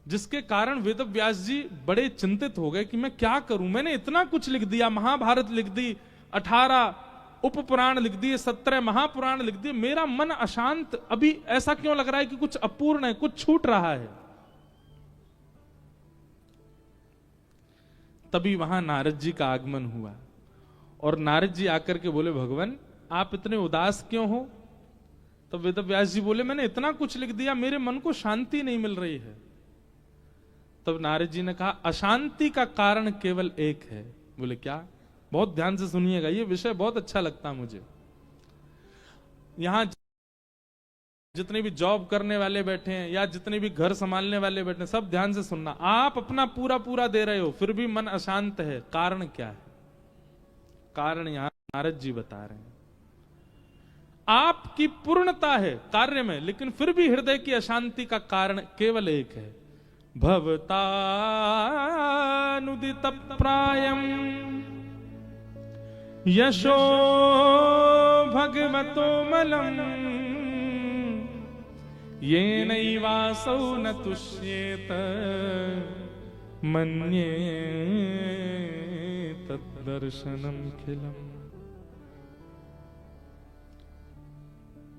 जिसके कारण वेदव्यास जी बड़े चिंतित हो गए कि मैं क्या करूं। मैंने इतना कुछ लिख दिया, महाभारत लिख दी, 18 उपपुराण लिख दिए, 17 महापुराण लिख दिए, मेरा मन अशांत, अभी ऐसा क्यों लग रहा है कि कुछ अपूर्ण है, कुछ छूट रहा है। तभी वहां नारद जी का आगमन हुआ और नारद जी आकर के बोले, भगवान आप इतने उदास क्यों हो? तो वेदव्यास जी बोले, मैंने इतना कुछ लिख दिया, मेरे मन को शांति नहीं मिल रही है। तब नारद जी ने कहा, अशांति का कारण केवल एक है। बोले क्या? बहुत ध्यान से सुनिएगा, ये विषय बहुत अच्छा लगता मुझे। यहां जितने भी जॉब करने वाले बैठे हैं या जितने भी घर संभालने वाले बैठे हैं, सब ध्यान से सुनना। आप अपना पूरा पूरा दे रहे हो फिर भी मन अशांत है, कारण क्या है? कारण यहां नारद जी बता रहे हैं, आपकी पूर्णता है कार्य में, लेकिन फिर भी हृदय की अशांति का कारण केवल एक है। भवतानुदित प्रायम यशो भगवतो मलम ये नैवासौ न तुष्येत मन्ये तद्दर्शनम खिलम।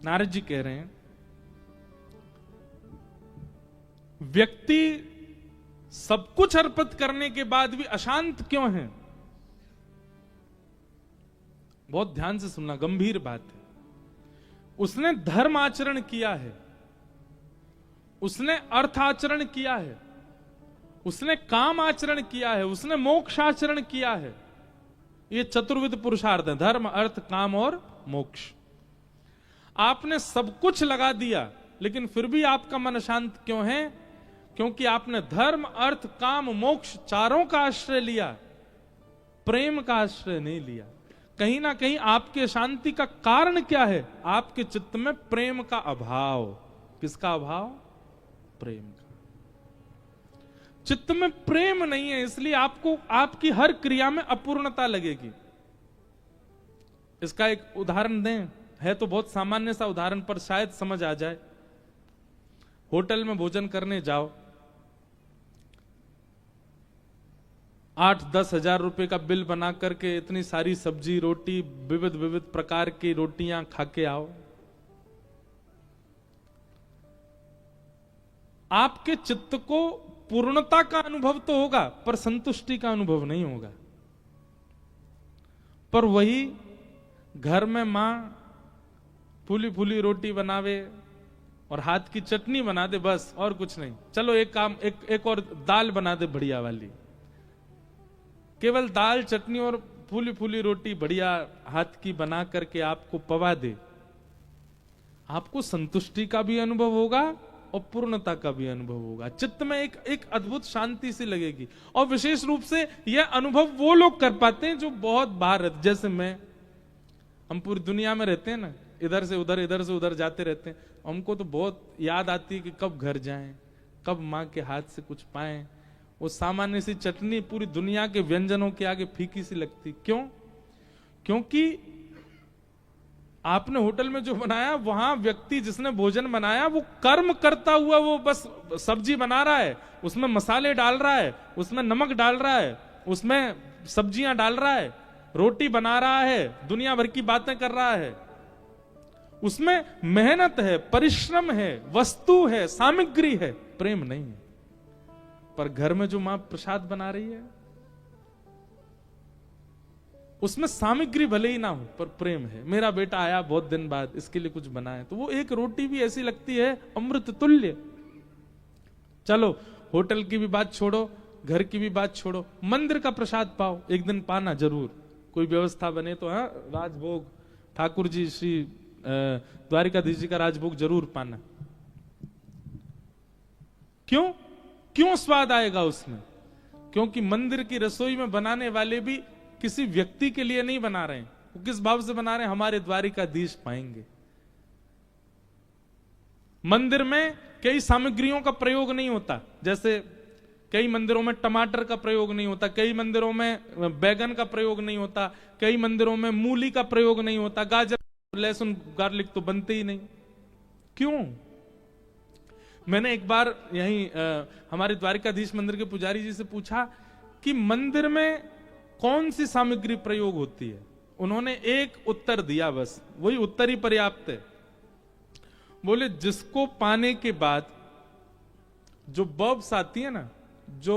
नारद जी कह रहे हैं, व्यक्ति सब कुछ अर्पित करने के बाद भी अशांत क्यों है? बहुत ध्यान से सुनना, गंभीर बात है। उसने धर्म आचरण किया है, उसने अर्थ आचरण किया है, उसने काम आचरण किया है, उसने मोक्ष आचरण किया है। ये चतुर्विध पुरुषार्थ है, धर्म अर्थ काम और मोक्ष। आपने सब कुछ लगा दिया लेकिन फिर भी आपका मन अशांत क्यों है? क्योंकि आपने धर्म अर्थ काम मोक्ष चारों का आश्रय लिया, प्रेम का आश्रय नहीं लिया। कहीं ना कहीं आपके शांति का कारण क्या है? आपके चित्त में प्रेम का अभाव। किसका अभाव? प्रेम का। चित्त में प्रेम नहीं है, इसलिए आपको आपकी हर क्रिया में अपूर्णता लगेगी। इसका एक उदाहरण दें, है तो बहुत सामान्य सा उदाहरण पर शायद समझ आ जाए। होटल में भोजन करने जाओ, 8-10 हजार रुपए का बिल बना करके इतनी सारी सब्जी रोटी विविध विविध प्रकार की रोटियां खा के आओ, आपके चित्त को पूर्णता का अनुभव तो होगा पर संतुष्टि का अनुभव नहीं होगा। पर वही घर में मां फूली फूली रोटी बनावे और हाथ की चटनी बना दे, बस और कुछ नहीं। चलो एक काम, एक और दाल बना दे बढ़िया वाली, केवल दाल चटनी और फूली फूली रोटी बढ़िया हाथ की बना करके आपको पवा दे, आपको संतुष्टि का भी अनुभव होगा और पूर्णता का भी अनुभव होगा। चित्त में एक अद्भुत शांति सी लगेगी। और विशेष रूप से यह अनुभव वो लोग कर पाते हैं जो बहुत बाहर रहते, जैसे हम पूरी दुनिया में रहते हैं ना, इधर से उधर जाते रहते हैं। हमको तो बहुत याद आती है कि कब घर जाएं, कब माँ के हाथ से कुछ पाएं। वो सामान्य सी चटनी पूरी दुनिया के व्यंजनों के आगे फीकी सी लगती। क्यों? क्योंकि आपने होटल में जो बनाया, वहां व्यक्ति जिसने भोजन बनाया वो कर्म करता हुआ, वो बस सब्जी बना रहा है, उसमें मसाले डाल रहा है, उसमें नमक डाल रहा है, उसमें सब्जियां डाल रहा है, रोटी बना रहा है, दुनिया भर की बातें कर रहा है। उसमें मेहनत है, परिश्रम है, वस्तु है, सामग्री है, प्रेम नहीं है। पर घर में जो मां प्रसाद बना रही है, उसमें सामग्री भले ही ना हो पर प्रेम है। मेरा बेटा आया बहुत दिन बाद, इसके लिए कुछ बनाए, तो वो एक रोटी भी ऐसी लगती है अमृत तुल्य। चलो होटल की भी बात छोड़ो, घर की भी बात छोड़ो, मंदिर का प्रसाद पाओ, एक दिन पाना जरूर, कोई व्यवस्था बने तो। हाँ, राजभोग, ठाकुर जी श्री द्वारिकाधीश जी का राजभोग जरूर पाना। क्यों स्वाद आएगा उसमें? क्योंकि मंदिर की रसोई में बनाने वाले भी किसी व्यक्ति के लिए नहीं बना रहे हैं। वो किस भाव से बना रहे हैं? हमारे द्वारिकाधीश पाएंगे। मंदिर में कई सामग्रियों का प्रयोग नहीं होता, जैसे कई मंदिरों में टमाटर का प्रयोग नहीं होता, कई मंदिरों में बैगन का प्रयोग नहीं होता, कई मंदिरों में मूली का प्रयोग नहीं होता, गाजर, लहसुन, गार्लिक तो बनते ही नहीं। क्यों? मैंने एक बार यहीं हमारे द्वारिकाधीश मंदिर के पुजारी जी से पूछा कि मंदिर में कौन सी सामग्री प्रयोग होती है। उन्होंने एक उत्तर दिया, बस वही उत्तर ही पर्याप्त है। बोले जिसको पाने के बाद जो बर्ब्स आती है ना, जो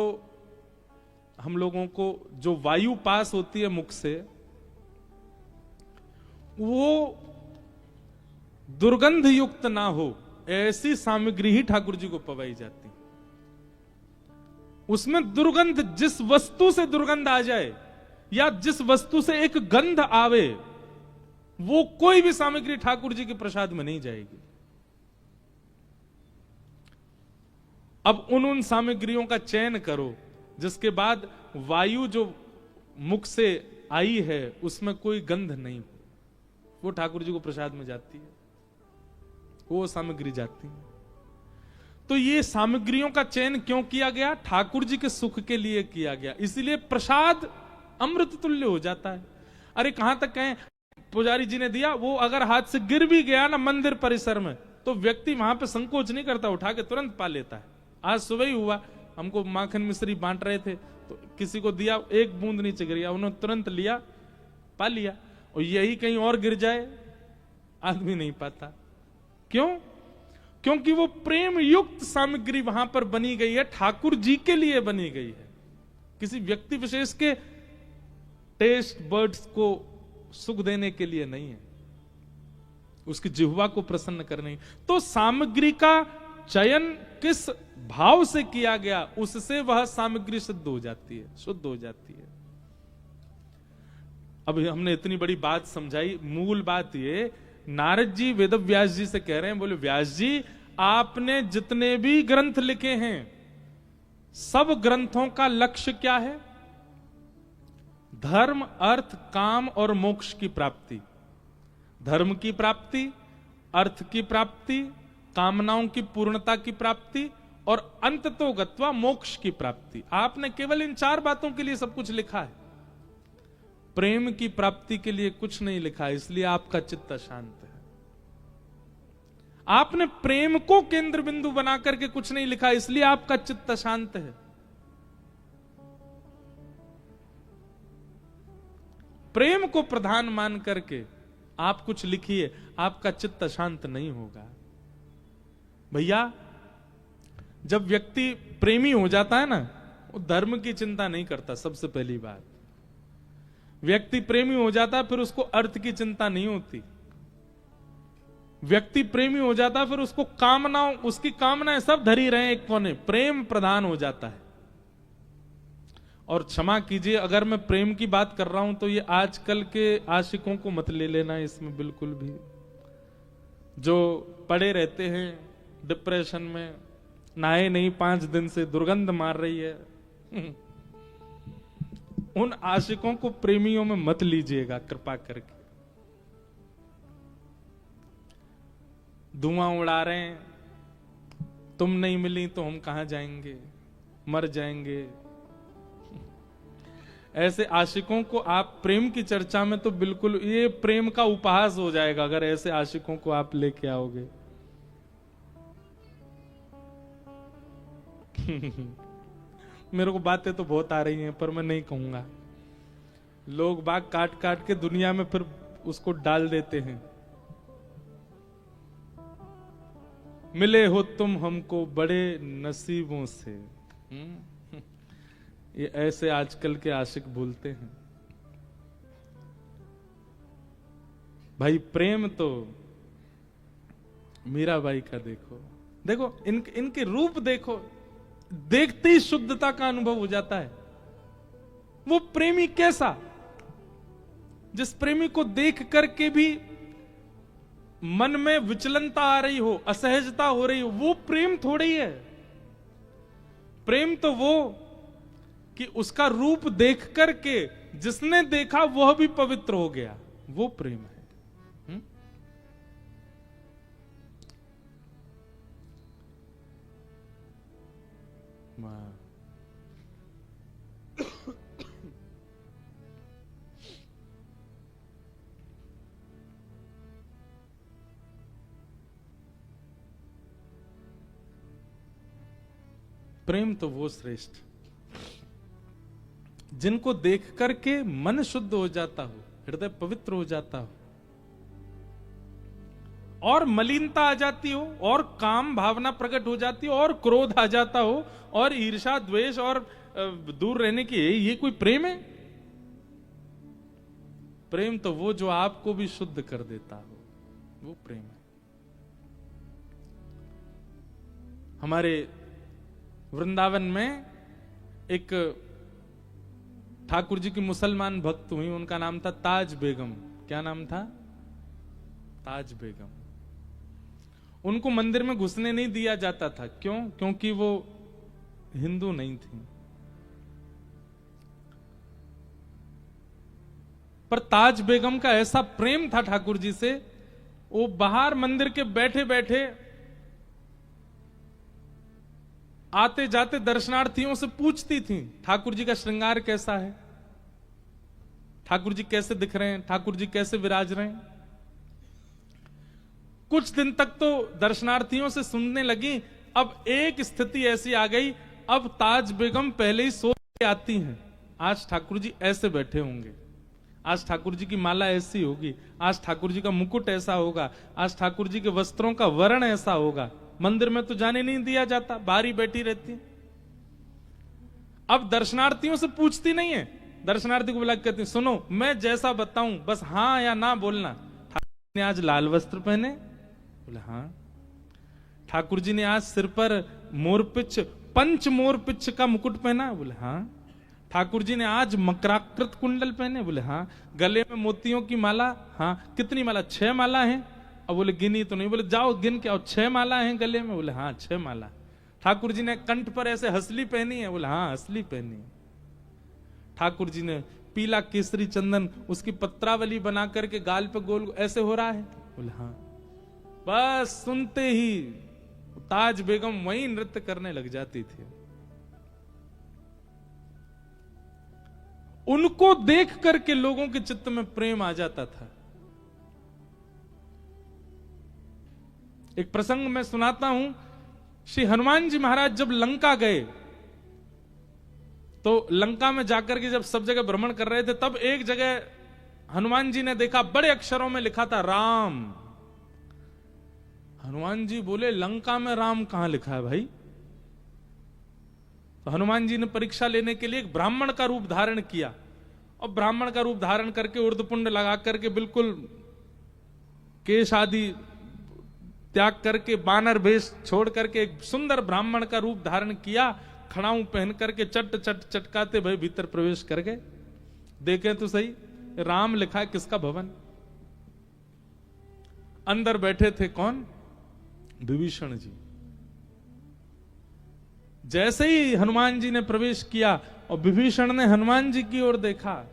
हम लोगों को जो वायु पास होती है मुख से, वो दुर्गंध युक्त ना हो, ऐसी सामग्री ही ठाकुर जी को पवाई जाती। उसमें दुर्गंध, जिस वस्तु से दुर्गंध आ जाए या जिस वस्तु से एक गंध आवे, वो कोई भी सामग्री ठाकुर जी के प्रसाद में नहीं जाएगी। अब उन सामग्रियों का चयन करो जिसके बाद वायु जो मुख से आई है उसमें कोई गंध नहीं हो, वो ठाकुर जी को प्रसाद में जाती है, वो सामग्री जाती है। तो ये सामग्रियों का चयन क्यों किया गया? ठाकुर जी के सुख के लिए किया गया। इसीलिए प्रसाद अमृत तुल्य हो जाता है। अरे कहां तक कहें, पुजारी जी ने दिया, वो अगर हाथ से गिर भी गया ना मंदिर परिसर में, तो व्यक्ति वहां पे संकोच नहीं करता, उठा के तुरंत पा लेता है। आज सुबह ही हुआ, हमको माखन मिश्री बांट रहे थे, तो किसी को दिया, एक बूंद नीचे गिर गया, उन्होंने तुरंत लिया, पा लिया। और यही कहीं और गिर जाए, आदमी नहीं पाता। क्यों? क्योंकि वो प्रेम युक्त सामग्री वहां पर बनी गई है, ठाकुर जी के लिए बनी गई है, किसी व्यक्ति विशेष के टेस्ट बर्ड्स को सुख देने के लिए नहीं है, उसकी जिह्वा को प्रसन्न करने। तो सामग्री का चयन किस भाव से किया गया, उससे वह सामग्री सिद्ध हो जाती है, शुद्ध हो जाती है। अब हमने इतनी बड़ी बात समझाई, मूल बात ये, नारद जी वेद व्यास जी से कह रहे हैं, बोले व्यास जी आपने जितने भी ग्रंथ लिखे हैं, सब ग्रंथों का लक्ष्य क्या है? धर्म, अर्थ, काम और मोक्ष की प्राप्ति। धर्म की प्राप्ति, अर्थ की प्राप्ति, कामनाओं की पूर्णता की प्राप्ति और अंततो गत्वा मोक्ष की प्राप्ति। आपने केवल इन 4 बातों के लिए सब कुछ लिखा है, प्रेम की प्राप्ति के लिए कुछ नहीं लिखा है, इसलिए आपका चित्त अशांत है। आपने प्रेम को केंद्र बिंदु बना करके कुछ नहीं लिखा, इसलिए आपका चित्त अशांत है। प्रेम को प्रधान मान करके आप कुछ लिखिए, आपका चित्त अशांत नहीं होगा। भैया जब व्यक्ति प्रेमी हो जाता है ना, वो धर्म की चिंता नहीं करता। सबसे पहली बात, व्यक्ति प्रेमी हो जाता है फिर उसको अर्थ की चिंता नहीं होती। व्यक्ति प्रेमी हो जाता है फिर उसको कामनाओं, उसकी कामनाएं सब धरी रहे एक कोने, प्रेम प्रधान हो जाता है। और क्षमा कीजिए अगर मैं प्रेम की बात कर रहा हूं तो ये आजकल के आशिकों को मत ले लेना इसमें बिल्कुल भी। जो पड़े रहते हैं डिप्रेशन में, नहाए नहीं 5 दिन से, दुर्गंध मार रही है। उन आशिकों को प्रेमियों में मत लीजिएगा कृपा करके। धुआं उड़ा रहे हैं, तुम नहीं मिली तो हम कहां जाएंगे, मर जाएंगे। ऐसे आशिकों को आप प्रेम की चर्चा में तो बिल्कुल, ये प्रेम का उपहास हो जाएगा अगर ऐसे आशिकों को आप लेके आओगे। मेरे को बातें तो बहुत आ रही हैं पर मैं नहीं कहूंगा। लोग बाग काट काट के दुनिया में फिर उसको डाल देते हैं। मिले हो तुम हमको बड़े नसीबों से। ये ऐसे आजकल के आशिक बोलते हैं। भाई प्रेम तो मीराबाई का देखो, देखो इनके रूप देखो, देखते ही शुद्धता का अनुभव हो जाता है। वो प्रेमी कैसा, जिस प्रेमी को देख करके भी मन में विचलनता आ रही हो, असहजता हो रही हो, वो प्रेम थोड़ी है। प्रेम तो वो कि उसका रूप देख करके जिसने देखा वह भी पवित्र हो गया, वो प्रेम है। प्रेम तो वो श्रेष्ठ जिनको देख करके मन शुद्ध हो जाता हो, हृदय पवित्र हो जाता हो, और मलिनता आ जाती हो, और काम भावना प्रकट हो जाती हो, और क्रोध आ जाता हो, और ईर्ष्या द्वेष और दूर रहने की, ये कोई प्रेम है? प्रेम तो वो जो आपको भी शुद्ध कर देता हो, वो प्रेम है। हमारे वृंदावन में एक ठाकुर जी की मुसलमान भक्त हुई, उनका नाम था ताज बेगम। क्या नाम था? ताज बेगम। उनको मंदिर में घुसने नहीं दिया जाता था। क्यों? क्योंकि वो हिंदू नहीं थी। पर ताज बेगम का ऐसा प्रेम था ठाकुर जी से, वो बाहर मंदिर के बैठे बैठे आते जाते दर्शनार्थियों से पूछती थी, ठाकुर जी का श्रृंगार कैसा है, ठाकुर जी कैसे दिख रहे हैं, ठाकुर जी कैसे विराज रहे हैं। कुछ दिन तक तो दर्शनार्थियों से सुनने लगी। अब एक स्थिति ऐसी आ गई, अब ताज बेगम पहले ही सोच के आती हैं, आज ठाकुर जी ऐसे बैठे होंगे, आज ठाकुर जी की माला ऐसी होगी, आज ठाकुर जी का मुकुट ऐसा होगा, आज ठाकुर जी के वस्त्रों का वर्ण ऐसा होगा। मंदिर में तो जाने नहीं दिया जाता, बाहर ही बैठी रहती। अब दर्शनार्थियों से पूछती नहीं है, दर्शनार्थी को बुला के कहती, सुनो मैं जैसा बताऊं बस हाँ या ना बोलना। ठाकुर जी ने आज लाल वस्त्र पहने? बोले हाँ। ठाकुर जी ने आज सिर पर मोरपिच, पंच मोरपिच का मुकुट पहना? बोले हाँ। ठाकुर जी ने आज मकराकृत कुंडल पहने? बोले हाँ। गले में मोतियों की माला? हाँ। कितनी माला? 6 माला है। अब बोले गिनी तो नहीं। बोले जाओ गिन के आओ, 6 माला हैं गले में? बोले हाँ 6 माला। ठाकुर जी ने कंठ पर ऐसे हसली पहनी है? बोले हाँ हसली पहनी है। ठाकुर जी ने पीला केसरी चंदन उसकी पत्रावली बना करके गाल पे गोल ऐसे हो रहा है? बोले हाँ। बस सुनते ही ताज बेगम वहीं नृत्य करने लग जाती थी। उनको देख करके लोगों के चित्त में प्रेम आ जाता था। एक प्रसंग मैं सुनाता हूं। श्री हनुमान जी महाराज जब लंका गए तो लंका में जाकर के जब सब जगह भ्रमण कर रहे थे, तब एक जगह हनुमान जी ने देखा बड़े अक्षरों में लिखा था राम। हनुमान जी बोले लंका में राम कहां लिखा है भाई? तो हनुमान जी ने परीक्षा लेने के लिए एक ब्राह्मण का रूप धारण किया, और ब्राह्मण का रूप धारण करके उर्दपुंड लगा करके बिल्कुल केश आदि त्याग करके बानर वेश छोड़ करके एक सुंदर ब्राह्मण का रूप धारण किया, खड़ाऊ पहन करके चट चट चटकाते भाई भीतर प्रवेश कर गए। देखें तो सही, राम लिखा है किसका भवन? अंदर बैठे थे कौन? विभीषण जी। जैसे ही हनुमान जी ने प्रवेश किया और विभीषण ने हनुमान जी की ओर देखा,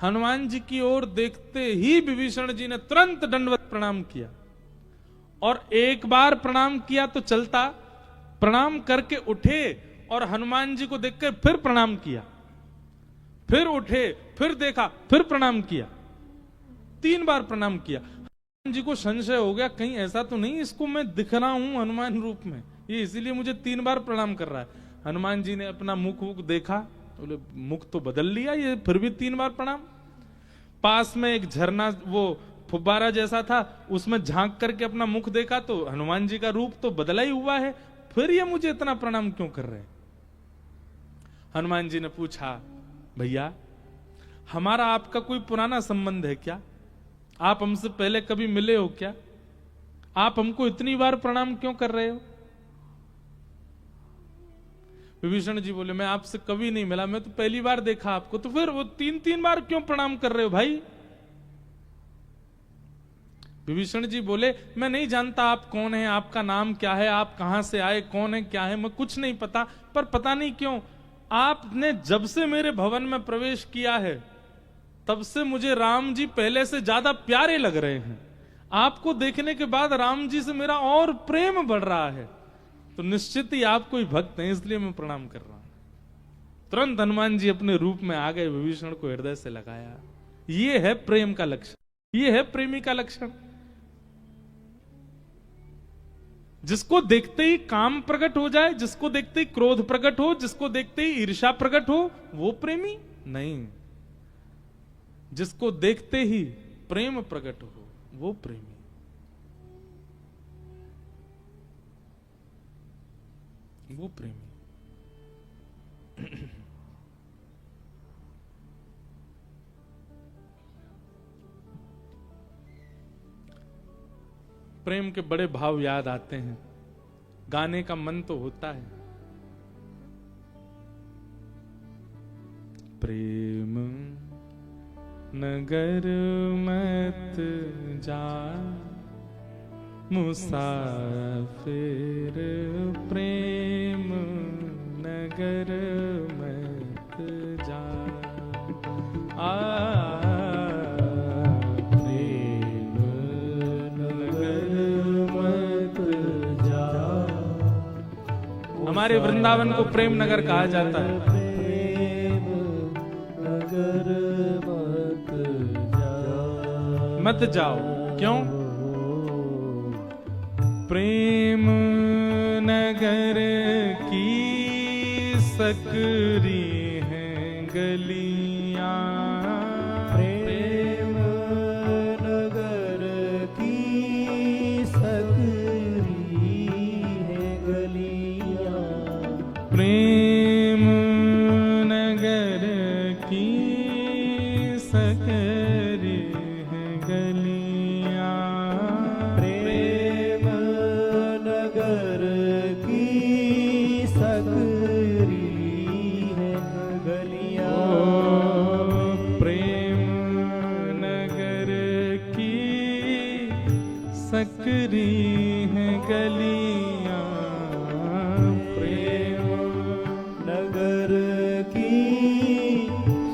हनुमान जी की ओर देखते ही विभीषण जी ने तुरंत दंडवत प्रणाम किया। और एक बार प्रणाम किया तो चलता, प्रणाम करके उठे और हनुमान जी को देखकर फिर प्रणाम किया, फिर उठे, फिर देखा, फिर प्रणाम किया, 3 बार प्रणाम किया। हनुमान जी को संशय हो गया, कहीं ऐसा तो नहीं इसको मैं दिख रहा हूं हनुमान रूप में, ये इसीलिए मुझे 3 बार प्रणाम कर रहा है। हनुमान जी ने अपना मुख देखा, बोले मुख तो बदल लिया ये, फिर भी 3 बार प्रणाम। पास में एक झरना, वो फुब्बारा जैसा था, उसमें झांक करके अपना मुख देखा तो हनुमान जी का रूप तो बदला ही हुआ है, फिर ये मुझे इतना प्रणाम क्यों कर रहे हैं? हनुमान जी ने पूछा, भैया हमारा आपका कोई पुराना संबंध है क्या? आप हमसे पहले कभी मिले हो क्या? आप हमको इतनी बार प्रणाम क्यों कर रहे हो? विभीषण जी बोले, मैं आपसे कभी नहीं मिला, मैं तो पहली बार देखा आपको, तो फिर वो 3-3 बार क्यों प्रणाम कर रहे हो भाई? विभीषण जी बोले, मैं नहीं जानता आप कौन है, आपका नाम क्या है, आप कहां से आए, कौन है, क्या है, मैं कुछ नहीं पता, पर पता नहीं क्यों आपने जब से मेरे भवन में प्रवेश किया है तब से मुझे राम जी पहले से ज्यादा प्यारे लग रहे हैं। आपको देखने के बाद राम जी से मेरा और प्रेम बढ़ रहा है, तो निश्चित ही आप कोई भक्त हैं, इसलिए मैं प्रणाम कर रहा हूं। तुरंत हनुमान जी अपने रूप में आ गए, विभीषण को हृदय से लगाया। ये है प्रेम का लक्षण, ये है प्रेमी का लक्षण। जिसको देखते ही काम प्रकट हो जाए, जिसको देखते ही क्रोध प्रकट हो, जिसको देखते ही ईर्ष्या प्रकट हो, वो प्रेमी नहीं। जिसको देखते ही प्रेम प्रकट हो, वो प्रेमी। वो प्रेमी। प्रेम के बड़े भाव याद आते हैं, गाने का मन तो होता है। प्रेम नगर मत जा मुसाफिर, प्रेम नगर मत जा। प्रेम नगर मत जा। हमारे वृंदावन को प्रेम नगर कहा जाता है। प्रेम नगर मत जाओ, क्यों? प्रेम नगर की सकरी हैं गलियां, प्रेम नगर की सकरी हैं गलियां, प्रेम नगर की सकरी हैं गलियां, प्रेम नगर की सकरी हैं गलियां, प्रेम नगर की सकरी हैं गलियां, प्रेम नगर की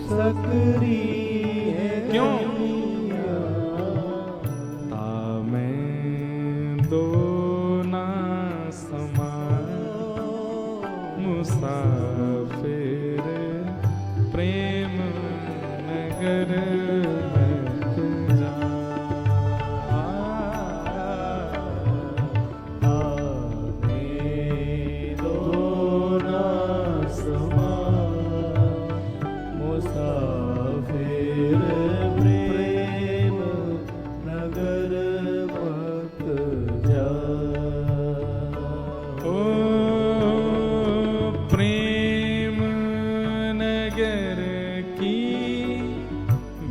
सकरी है। क्यों? तामें दो ना समान मुसाफिर, प्रेम नगर मत जा। तामें दो ना समान मुसाफिर, प्रेम नगर मत जा। ओ प्रेम नगर की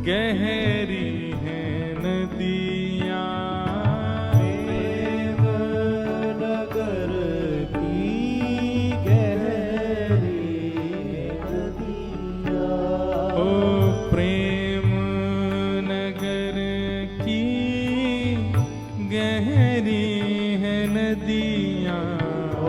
गहरी है नदियां, प्रेम नगर की गहरी नदियां, ओ प्रेम नगर की गहरी है नदियां, ओ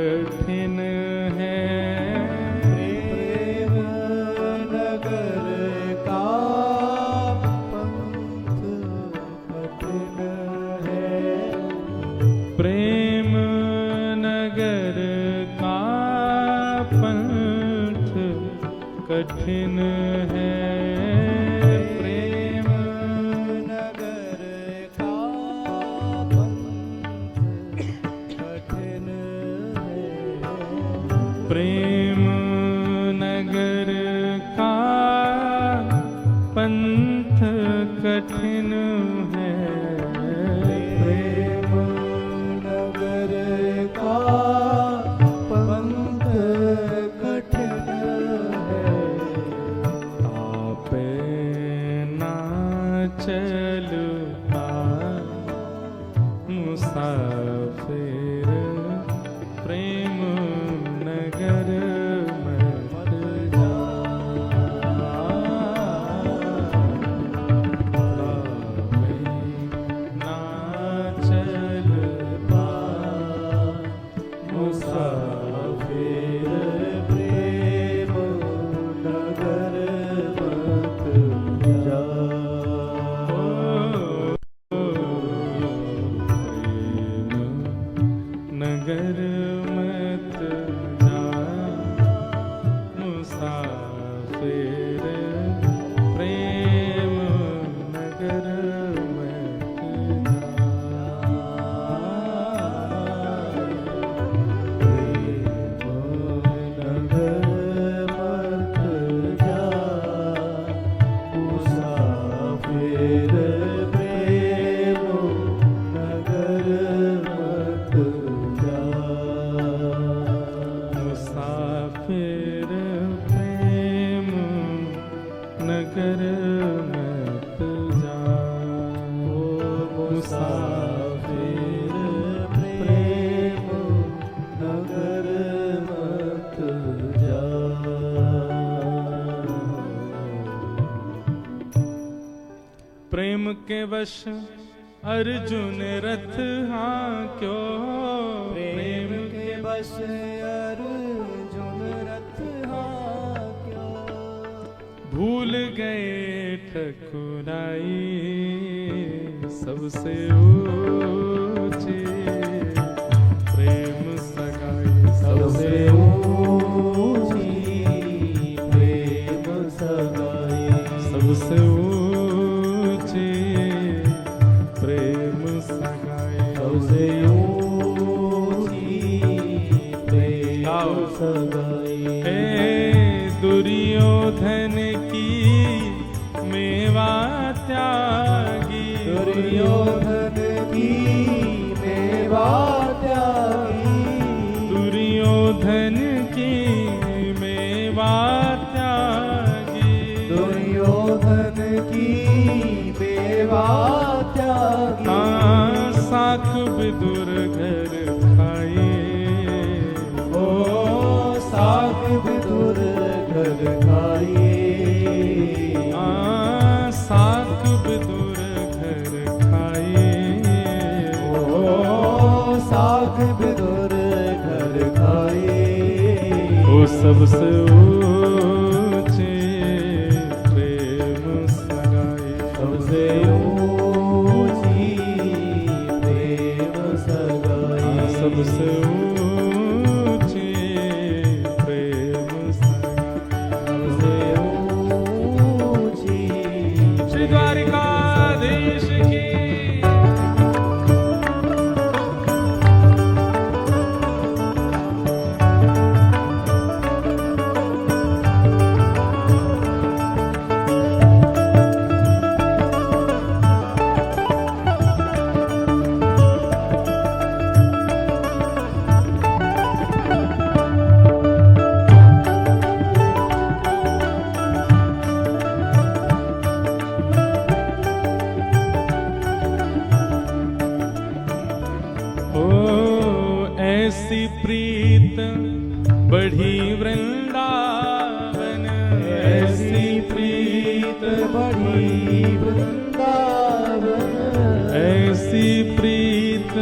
कठिन है प्रेम नगर का पंथ कठिन है। प्रेम नगर का पंथ कठिन है। प्रेम नगर का पंथ कठिन है। आपे ना चलता मुसाफिर प्रेम नगर मत जा। आपे ना चलता मुसाफिर प्रेम नगर मत जा। नगर मत जा मुसाफिर प्रेम नगर मत मुसाफिर प्रेम नगर मत जा। मुसाफिर प्रेम नगर मत जा। प्रेम के वश अर्जुन रथ हाँक्यो। प्रेम के बस अर्जुन रथ हाँक्यो। भूल गए ठकुराई सबसे ऊंची प्रेम सगाई। सबसे ऊंची प्रेम सगाई। सबसे ऊंची प्रेम सगाई। सबसे ऊंची प्रेम सगाई। हे दुर्योधन की मेवा त्यागी। दुर्योधन की मेवा त्यागी। दुर्योधन की मेवा त्यागी। दुर्योधन की मेवा त्यागी। हाँ साख विदुर घर खाए। ओ साख विदुर घर खाए। हाँ साख विदुर घर खाए। ओ साख विदुर घर खाए। ओ सबसे ऊंचे प्रेम सगाई। सबसे ऊंची प्रेम सगाई। सबसे ऊंची प्रेम सगाई। सबसे ऊंची श्री द्वारिकाधीश की ऐसी प्रीत बढ़ी वृंदावन, ऐसी प्रीत बढ़ी वृंदावन, ऐसी प्रीत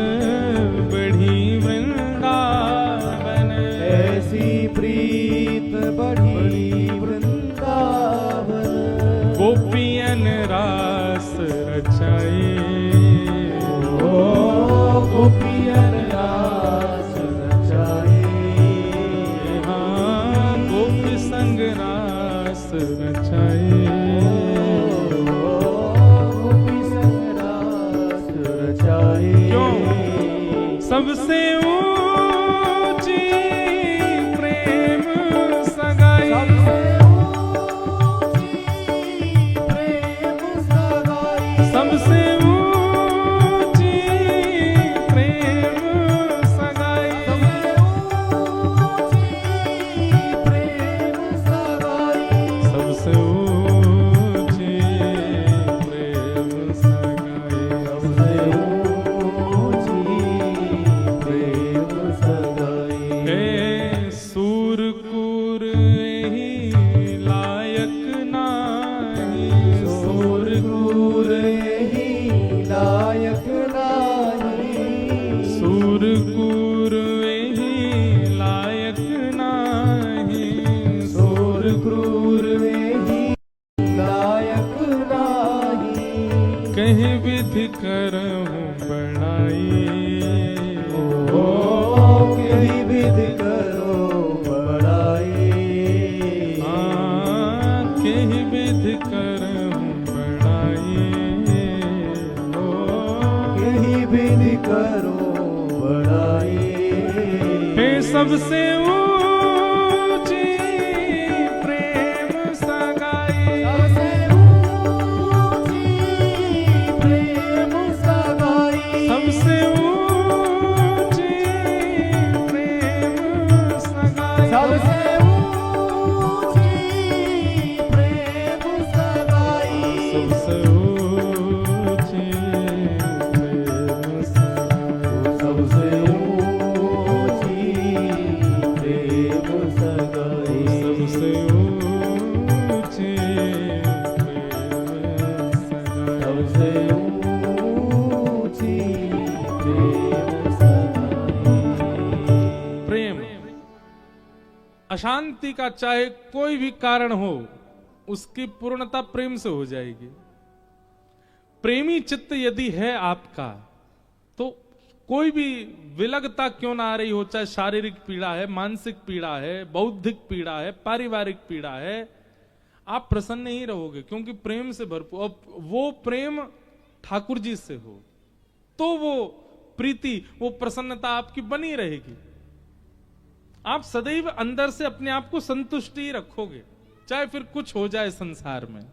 बढ़ी वृंदावन, ऐसी प्रीत बढ़ी वृंदावन। गोपियन रास रचाए, ओ गोपियन रास रचाए, हाँ गोपी संग रास रचाए। गोपी संग रास रचाए। क्यों? सबसे ऊंची प्रेम सगाई, सबसे ऊंची प्रेम सगाई, सबसे ऊंची प्रेम सगाई, सबसे ऊंची प्रेम सगाई। हे सूरकूर ही लायक नाही, सूरकूर ही लायक नाही, सूरकूर ही लायक नाही, सूरक्रूर ही लायक नाही। कहीं विधि करहूं बड़ाई, ओ कहीं विधि करो बड़ाई, कहीं विधि करहूं बड़ाई, कहीं विधि करो बड़ाई। हे सबसे ऊंची प्रेम सगाई, सबसे ऊंची प्रेम सगाई, सबसे ऊंची प्रेम सगाई, सबसे ऊंची प्रेम सगाई, सबसे ऊंची प्रेम सगाई, सबसे ऊंची प्रेम सगाई, सबसे ऊंची प्रेम सगाई। सबसे ऊंची प्रेम सगाई। प्रेम अशांति का चाहे कोई भी कारण हो, उसकी पूर्णता प्रेम से हो जाएगी। प्रेमी चित्त यदि है आपका, तो कोई भी विलगता क्यों ना आ रही हो, चाहे शारीरिक पीड़ा है, मानसिक पीड़ा है, बौद्धिक पीड़ा है, पारिवारिक पीड़ा है, आप प्रसन्न ही रहोगे, क्योंकि प्रेम से भरपूर। अब वो प्रेम ठाकुर जी से हो तो वो प्रीति, वो प्रसन्नता आपकी बनी रहेगी। आप सदैव अंदर से अपने आप को संतुष्ट ही रखोगे, चाहे फिर कुछ हो जाए संसार में।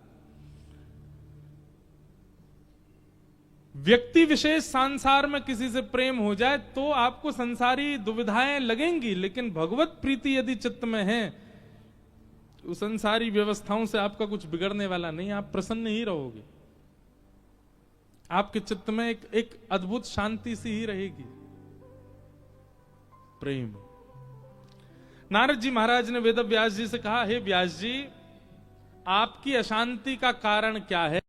व्यक्ति विशेष संसार में किसी से प्रेम हो जाए तो आपको संसारी दुविधाएं लगेंगी, लेकिन भगवत प्रीति यदि चित्त में है, उस संसारी व्यवस्थाओं से आपका कुछ बिगड़ने वाला नहीं, आप प्रसन्न ही रहोगे। आपके चित्त में एक अद्भुत शांति सी ही रहेगी। प्रेम। नारद जी महाराज ने वेद व्यास जी से कहा, हे व्यास जी, आपकी अशांति का कारण क्या है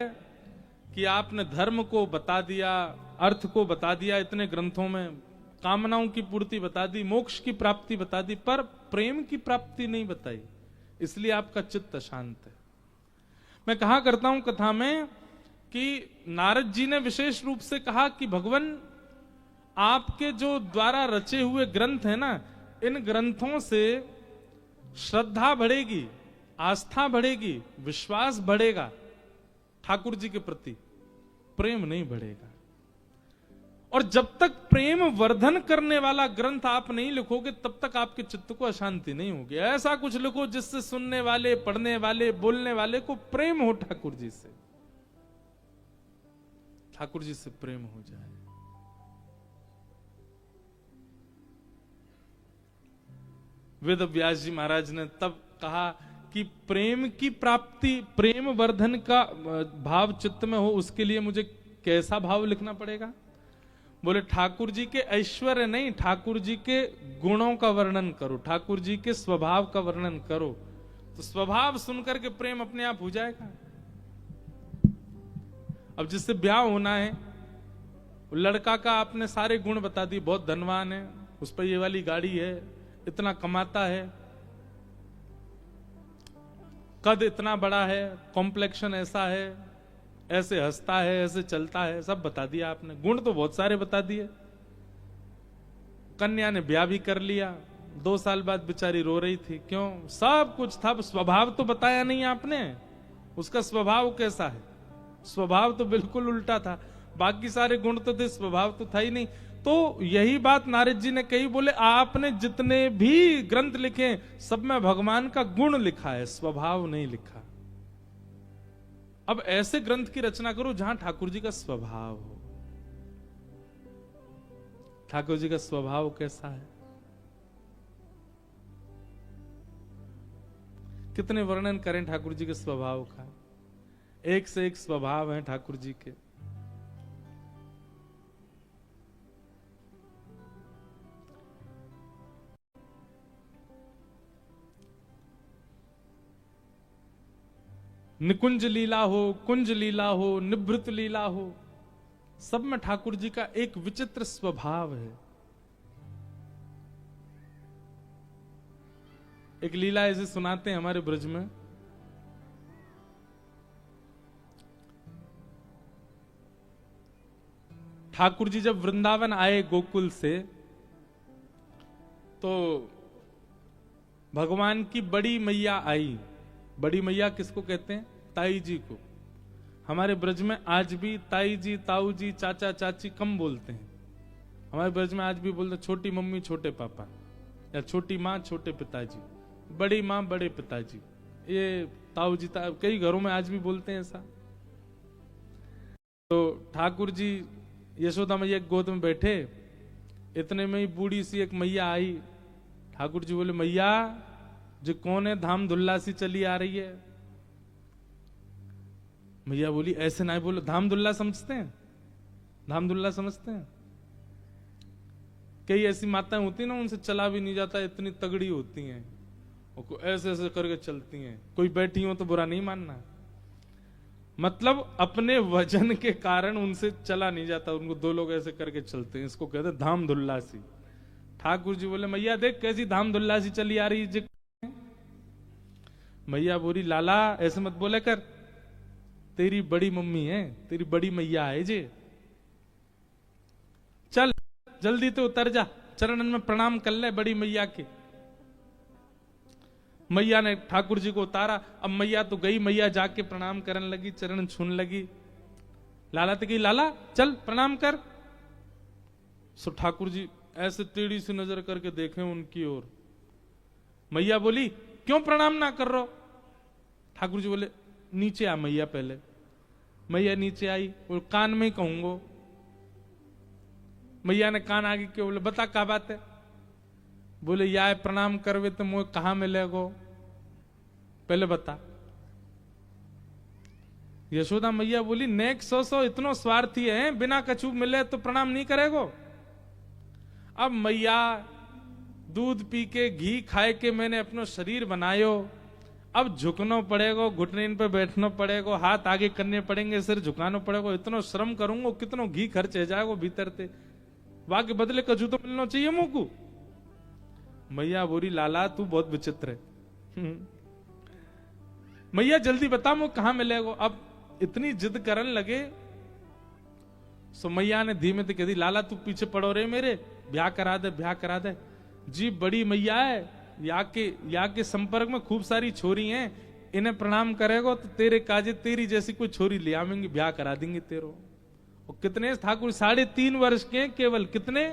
कि आपने धर्म को बता दिया, अर्थ को बता दिया इतने ग्रंथों में, कामनाओं की पूर्ति बता दी, मोक्ष की प्राप्ति बता दी, पर प्रेम की प्राप्ति नहीं बताई, इसलिए आपका चित्त अशांत है। मैं कहा करता हूं कथा में कि नारद जी ने विशेष रूप से कहा कि भगवान, आपके जो द्वारा रचे हुए ग्रंथ है ना, इन ग्रंथों से श्रद्धा बढ़ेगी, आस्था बढ़ेगी, विश्वास बढ़ेगा ठाकुर जी के प्रति, प्रेम नहीं बढ़ेगा। और जब तक प्रेम वर्धन करने वाला ग्रंथ आप नहीं लिखोगे, तब तक आपके चित्त को अशांति नहीं होगी। ऐसा कुछ लिखो जिससे सुनने वाले, पढ़ने वाले, बोलने वाले को प्रेम हो ठाकुर जी से, ठाकुर जी से प्रेम हो जाए। वेद व्यास जी महाराज ने तब कहा कि प्रेम की प्राप्ति, प्रेम वर्धन का भाव चित्त में हो, उसके लिए मुझे कैसा भाव लिखना पड़ेगा? बोले ठाकुर जी के ऐश्वर्य नहीं, ठाकुर जी के गुणों का वर्णन करो, ठाकुर जी के स्वभाव का वर्णन करो। तो स्वभाव सुनकर के प्रेम अपने आप हो जाएगा। अब जिससे ब्याह होना है, लड़का का आपने सारे गुण बता दिए, बहुत धनवान है, उस पर ये वाली गाड़ी है, इतना कमाता है, कद इतना बड़ा है, कॉम्प्लेक्शन ऐसा है, ऐसे हंसता है, ऐसे चलता है, सब बता दिया आपने। गुण तो बहुत सारे बता दिए। कन्या ने ब्याह भी कर लिया, 2 साल बाद बेचारी रो रही थी, क्यों? सब कुछ था, स्वभाव तो बताया नहीं आपने, उसका स्वभाव कैसा है। स्वभाव तो बिल्कुल उल्टा था, बाकी सारे गुण तो थे, स्वभाव तो था ही नहीं। तो यही बात नारद जी ने कही, बोले आपने जितने भी ग्रंथ लिखे सब में भगवान का गुण लिखा है, स्वभाव नहीं लिखा। अब ऐसे ग्रंथ की रचना करो जहां ठाकुर जी का स्वभाव हो। ठाकुर जी का स्वभाव कैसा है? कितने वर्णन करें ठाकुर जी के स्वभाव का, एक से एक स्वभाव है ठाकुर जी के। निकुंज लीला हो, कुंज लीला हो, निभृत लीला हो, सब में ठाकुर जी का एक विचित्र स्वभाव है। एक लीला ऐसे सुनाते हैं हमारे ब्रज में। ठाकुर जी जब वृंदावन आए गोकुल से, तो भगवान की बड़ी मैया आई। बड़ी मैया किसको कहते हैं? ताई जी को। हमारे ब्रज में आज भी ताई जी, ताऊ जी, चाचा चाची कम बोलते हैं। हमारे ब्रज में आज भी बोलते हैं छोटी मम्मी छोटे पापा, या छोटी माँ छोटे पिताजी, बड़ी माँ बड़े पिताजी, ये ताऊ जी कई घरों में आज भी बोलते हैं ऐसा। तो ठाकुर जी यशोदा मैया गोद में बैठे, इतने में ही बूढ़ी सी एक मैया आई। ठाकुर जी बोले मैया जो कौन है, धाम धुल्ला सी चली आ रही है। मैया बोली ऐसे ना बोलो, धाम धुल्ला समझते हैं? धाम धुल्ला समझते हैं? कई ऐसी माताएं होती ना, उनसे चला भी नहीं जाता, इतनी तगड़ी होती हैं, और ऐसे ऐसे करके चलती हैं। कोई बैठी हो तो बुरा नहीं मानना, मतलब अपने वजन के कारण उनसे चला नहीं जाता, उनको 2 लोग ऐसे करके चलते हैं, इसको कहते हैं धाम धुल्ला सी। ठाकुर जी बोले मैया देख कैसी धाम धुल्ला सी चली आ रही है। मैया बोली लाला ऐसे मत बोले कर, तेरी बड़ी मम्मी है, तेरी बड़ी मैया है जे, चल जल्दी तो उतर जा, चरणन में प्रणाम कर ले बड़ी मैया के। मैया ने ठाकुर जी को उतारा। अब मैया तो गई, मैया जाके प्रणाम करने लगी, चरण छूने लगी। लाला तो गई, लाला चल प्रणाम कर। सो ठाकुर जी ऐसे टेढ़ी सी नजर करके देखे उनकी ओर। मैया बोली क्यों प्रणाम ना कर रहे हो? ठाकुर जी बोले नीचे आ मैया पहले। मैया नीचे आई और कान में ही कहूंगो। मैया ने कान आगे क्यों? बोले बता क्या बात है? बोले या प्रणाम करवे तो मुझे कहां मिलेगो, पहले बता। यशोदा मैया बोली नेक सो इतनो स्वार्थी है, बिना कछु मिले तो प्रणाम नहीं करेगो। अब मैया दूध पी के घी खाए के मैंने अपनो शरीर बनायो, अब झुकना पड़ेगा, घुटने पे बैठना पड़ेगा, हाथ आगे करने पड़ेंगे, सिर झुकाना पड़ेगा, इतना श्रम करूंगा, कितना घी खर्च हो जाएगा भीतर से, वहां के बदले कछु तो मिलना चाहिए मुझको। मैया बोली लाला तू बहुत विचित्र है। मैया जल्दी बता मुझे कहां मिलेगा। अब इतनी जिद करने लगे, सो मैया ने धीमे से कह दी लाला तू पीछे पड़ो रे मेरे, ब्याह करा दे, ब्याह करा दे। जी बड़ी मैया है, या के संपर्क में खूब सारी छोरी हैं, इन्हें प्रणाम करेगा तो तेरे काजे तेरी जैसी कोई छोरी ले आवेंगे, ब्याह करा देंगे तेरो। और कितने ठाकुर 3.5 वर्ष के, केवल कितने,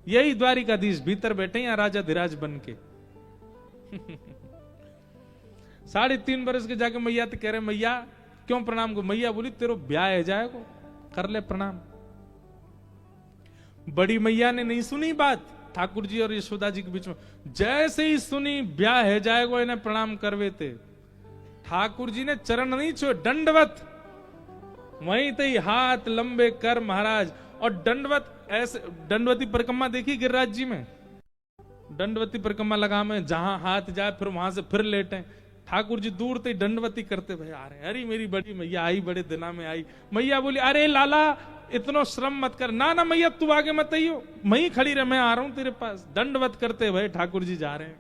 यही द्वारिकाधीश भीतर बैठे हैं राजा धीराज बन के। 3.5 वर्ष के जाके मैया तो कह रहे मैया क्यों प्रणाम को? मैया बोली तेरो ब्याह है जाएगा, कर ले प्रणाम। बड़ी मैया ने नहीं सुनी बात ठाकुर जी और यशोदा जी के बीच में, जैसे ही सुनी ब्याह है जाएगा, इन्हें प्रणाम करवे थे। ठाकुर जी ने चरण नहीं छोड़े, दंडवत वहीं तई हाथ लंबे कर महाराज, और दंडवत ऐसे, दंडवती परिक्रमा देखी गिरिराज जी में, दंडवती परिक्रमा लगा में जहां हाथ जाए फिर वहां से फिर लेटे। ठाकुर जी दूर से दंडवती करते भाई आ रहे, अरे मेरी बड़ी मैया आई, बड़े दिना में आई। मैया बोली अरे लाला इतना श्रम मत कर। ना ना मैया तू आगे मत आइयो, मैं ही खड़ी रह, मैं आ रहा हूं तेरे पास। दंडवत करते भाई ठाकुर जी जा रहे हैं।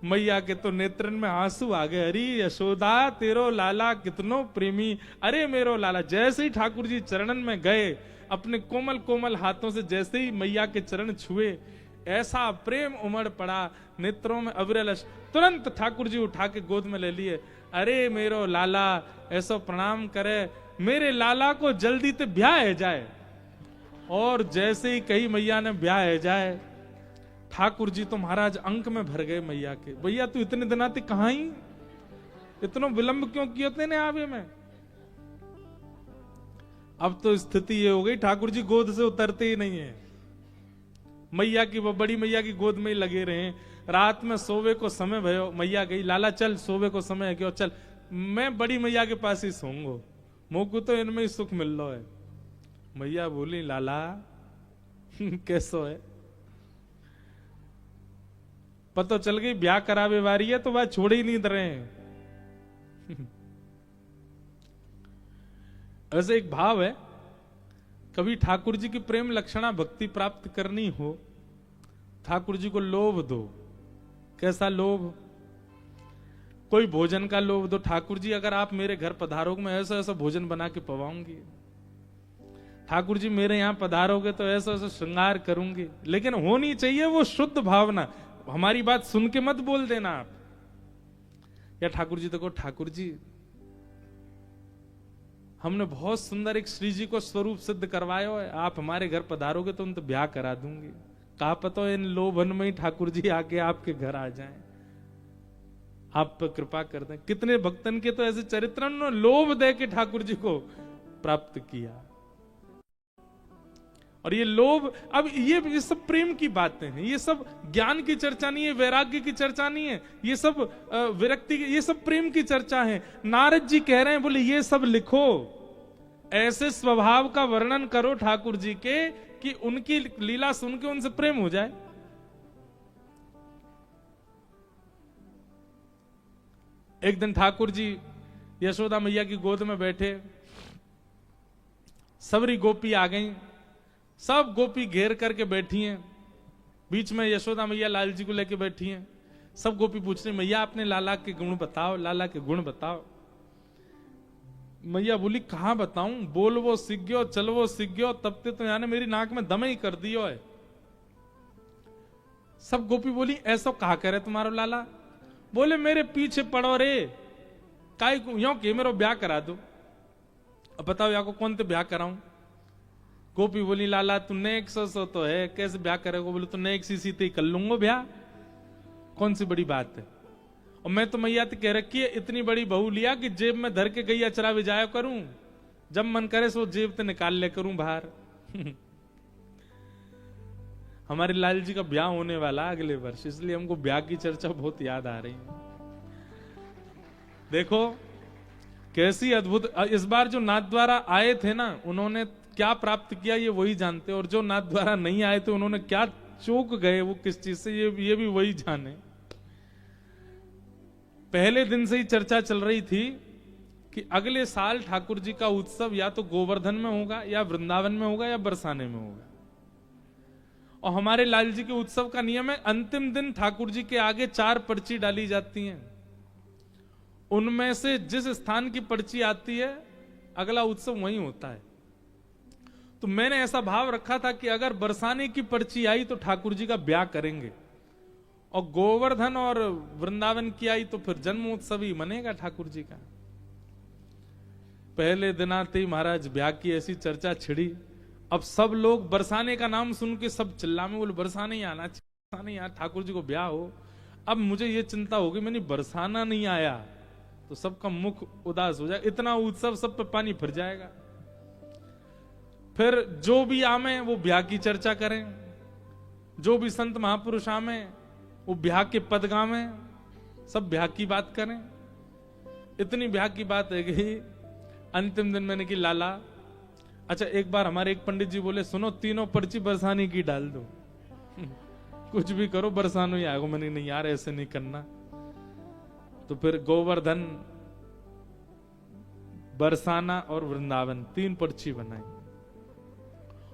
मैया के तो नेत्रन में आंसू आ गए, अरे यशोदा तेरो लाला कितनो प्रेमी, अरे मेरो लाला। जैसे ही ठाकुर जी चरणन में गए, अपने कोमल कोमल हाथों से जैसे ही मैया के चरण छुए, ऐसा प्रेम उमड़ पड़ा नेत्रों में अविरल। तुरंत ठाकुर जी उठा के गोद में ले लिए, अरे मेरो लाला ऐसा प्रणाम करे, मेरे लाला को जल्दी से ब्याह जाए। और जैसे ही कही मैया ने ब्याह जाए, ठाकुर जी तो महाराज अंक में भर गए मैया के। भैया तू इतने दिन आते कहां ही, इतना विलंब क्यों किए तेने आवे में। अब तो स्थिति ये हो गई ठाकुर जी गोद से उतरते ही नहीं है, मैया की, वो बड़ी मैया की गोद में ही लगे रहे। रात में सोवे को समय भयो, मैया गई लाला चल सोवे को समय है क्यों, चल मैं बड़ी मैया के पास ही सोऊंगो, मोको तो इनमें ही सुख मिल रहा है। मैया बोली लाला कैसो है, पता चल गई ब्याह करावे वारी है तो वह छोड़ ही नहीं रहे हैं। ऐसे एक भाव है, कभी ठाकुर जी की प्रेम लक्षणा भक्ति प्राप्त करनी हो, ठाकुर जी को लोभ दो। कैसा लोभ, कोई भोजन का लोभ दो। ठाकुर जी अगर आप मेरे घर पधारोगे मैं ऐसा ऐसा भोजन बना के पवाऊंगी, ठाकुर जी मेरे यहां पधारोगे तो ऐसा ऐसा श्रृंगार करूंगी। लेकिन होनी चाहिए वो शुद्ध भावना, हमारी बात सुन के मत बोल देना आप। या ठाकुर जी देखो ठाकुर जी हमने बहुत सुंदर एक श्री जी को स्वरूप सिद्ध करवाया है, आप हमारे घर पधारोगे तो उनसे ब्याह करा दूंगी। कहा पता इन लोभन में ही ठाकुर जी आके आपके घर आ जाएं, आप पर कृपा कर दें। कितने भक्तन के तो ऐसे चरित्र लोभ दे के ठाकुर जी को प्राप्त किया। और ये लोभ, अब ये सब प्रेम की बातें हैं, ये सब ज्ञान की चर्चा नहीं है, वैराग्य की चर्चा नहीं है, ये सब विरक्ति की, ये सब प्रेम की चर्चा है। नारद जी कह रहे हैं बोले ये सब लिखो, ऐसे स्वभाव का वर्णन करो ठाकुर जी के कि उनकी लीला सुन के उनसे प्रेम हो जाए। एक दिन ठाकुर जी यशोदा मैया की गोद में बैठे, सबरी गोपी आ गई, सब गोपी घेर करके बैठी हैं, बीच में यशोदा मैया लाल जी को लेके बैठी हैं। सब गोपी पूछ रही मैया अपने लाला के गुण बताओ, लाला के गुण बताओ। मैया बोली कहां बताऊं, बोल वो सीख गयो, चल वो सीख गयो, तब ते तो यानी मेरी नाक में दम ही कर दियो है। सब गोपी बोली ऐसा कहा करे तुम्हारो लाला, बोले मेरे पीछे पड़ो रे, काई यो के मेरो ब्याह करा दो। अब बताओ या को कौन ते ब्याह कराऊं। गोपी बोली लाला तू नेक सो तो है, कैसे ब्याह करेगा। बोले तो नेक सी ते कर लूंगा ब्याह, कौन सी बड़ी बात है। और मैं तो मैया कह रखी है इतनी बड़ी बहू लिया कि जेब में धर के गई अचरा विजाया करूं, जब मन करे सो जेब से निकाल ले करूं बाहर। हमारे लाल जी का ब्याह होने वाला अगले वर्ष, इसलिए हमको ब्याह की चर्चा बहुत याद आ रही है। देखो कैसी अद्भुत, इस बार जो नाथ द्वारा आए थे ना, उन्होंने क्या प्राप्त किया ये वही जानते, और जो नाथ द्वारा नहीं आए थे उन्होंने क्या चूक गए वो किस चीज से, ये भी वही जाने। पहले दिन से ही चर्चा चल रही थी कि अगले साल ठाकुर जी का उत्सव या तो गोवर्धन में होगा, या वृंदावन में होगा, या बरसाने में होगा। और हमारे लाल जी के उत्सव का नियम है अंतिम दिन ठाकुर जी के आगे 4 पर्ची डाली जाती हैं, उनमें से जिस स्थान की पर्ची आती है अगला उत्सव वहीं होता है। तो मैंने ऐसा भाव रखा था कि अगर बरसाने की पर्ची आई तो ठाकुर जी का ब्याह करेंगे, और गोवर्धन और वृंदावन की आई तो फिर जन्मोत्सव ही मनेगा ठाकुर जी का। पहले दिन आते ही महाराज ब्याह की ऐसी चर्चा छिड़ी। अब सब लोग बरसाने का नाम सुन के सब चिल्ला में बोले बरसाने ही आना, बरसाने ही आना, ठाकुर जी को ब्याह हो। अब मुझे ये चिंता होगी मैंने बरसाना नहीं आया तो सबका मुख उदास हो जाए, इतना उत्सव सब पे पानी फिर जाएगा। फिर जो भी आमे वो ब्याह की चर्चा करें, जो भी संत महापुरुष आमे वो ब्याह के पद गावें, सब ब्याह की बात करें। इतनी ब्याह की बात है गई, अंतिम दिन मैंने की लाला, अच्छा एक बार हमारे एक पंडित जी बोले, सुनो तीनों पर्ची बरसाने की डाल दो। कुछ भी करो बरसानो ही आएगा। मैंने नहीं यार ऐसे नहीं करना। तो फिर गोवर्धन, बरसाना और वृंदावन 3 पर्ची बनाई।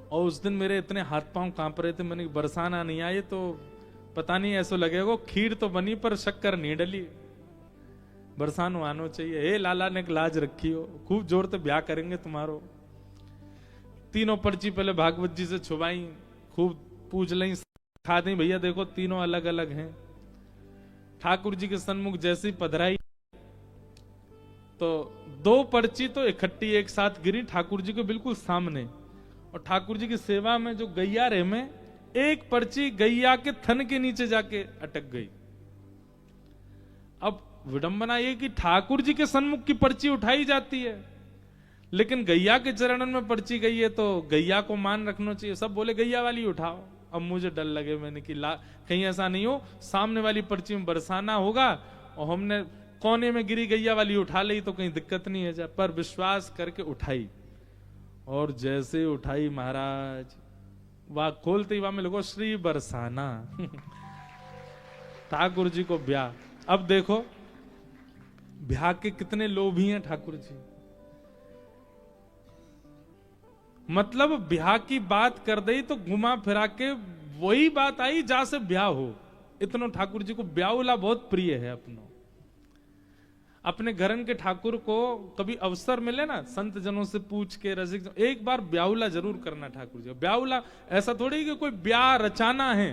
और उस दिन मेरे इतने हाथ पांव कांप रहे थे, मैंने बरसाना नहीं आए तो पता नहीं ऐसा लगेगा खीर तो बनी पर शक्कर नहीं डली। बरसानो आनो चाहिए। हे लाला ने लाज रखी हो, खूब जोर से ब्याह करेंगे तुम्हारो। तीनों पर्ची पहले भागवत जी से छुपाई, खूब पूछ ली, खा दी, भैया देखो तीनों अलग अलग हैं। ठाकुर जी के सन्मुख जैसी पधराई तो 2 पर्ची तो इकट्ठी एक साथ गिरी ठाकुर जी के बिल्कुल सामने। और ठाकुर जी की सेवा में जो गैया रहे में एक पर्ची गैया के थन के नीचे जाके अटक गई। अब विडंबना ये कि ठाकुर जी के सन्मुख की पर्ची उठाई जाती है, लेकिन गैया के चरणन में पर्ची गई है तो गैया को मान रखना चाहिए। सब बोले गैया वाली उठाओ। अब मुझे डर लगे, मैंने कि कहीं ऐसा नहीं हो सामने वाली पर्ची में बरसाना होगा और हमने कोने में गिरी गैया वाली उठा ली तो कहीं दिक्कत नहीं है। पर विश्वास करके उठाई, और जैसे उठाई महाराज, वहां खोलते ही वहां में लोगों श्री बरसाना। ठाकुर जी को ब्याह। अब देखो ब्याह के कितने लोभी हैं ठाकुर जी। मतलब ब्याह की बात कर दी तो घुमा फिरा के वही बात आई जहां से ब्याह हो। इतना ठाकुर जी को ब्याहुला बहुत प्रिय है। अपने घरन के ठाकुर को कभी अवसर मिले ना, संत जनों से पूछ के रसिक एक बार ब्याहुला जरूर करना ठाकुर जी। ब्याहुला ऐसा थोड़ी कि कोई ब्याह रचाना है।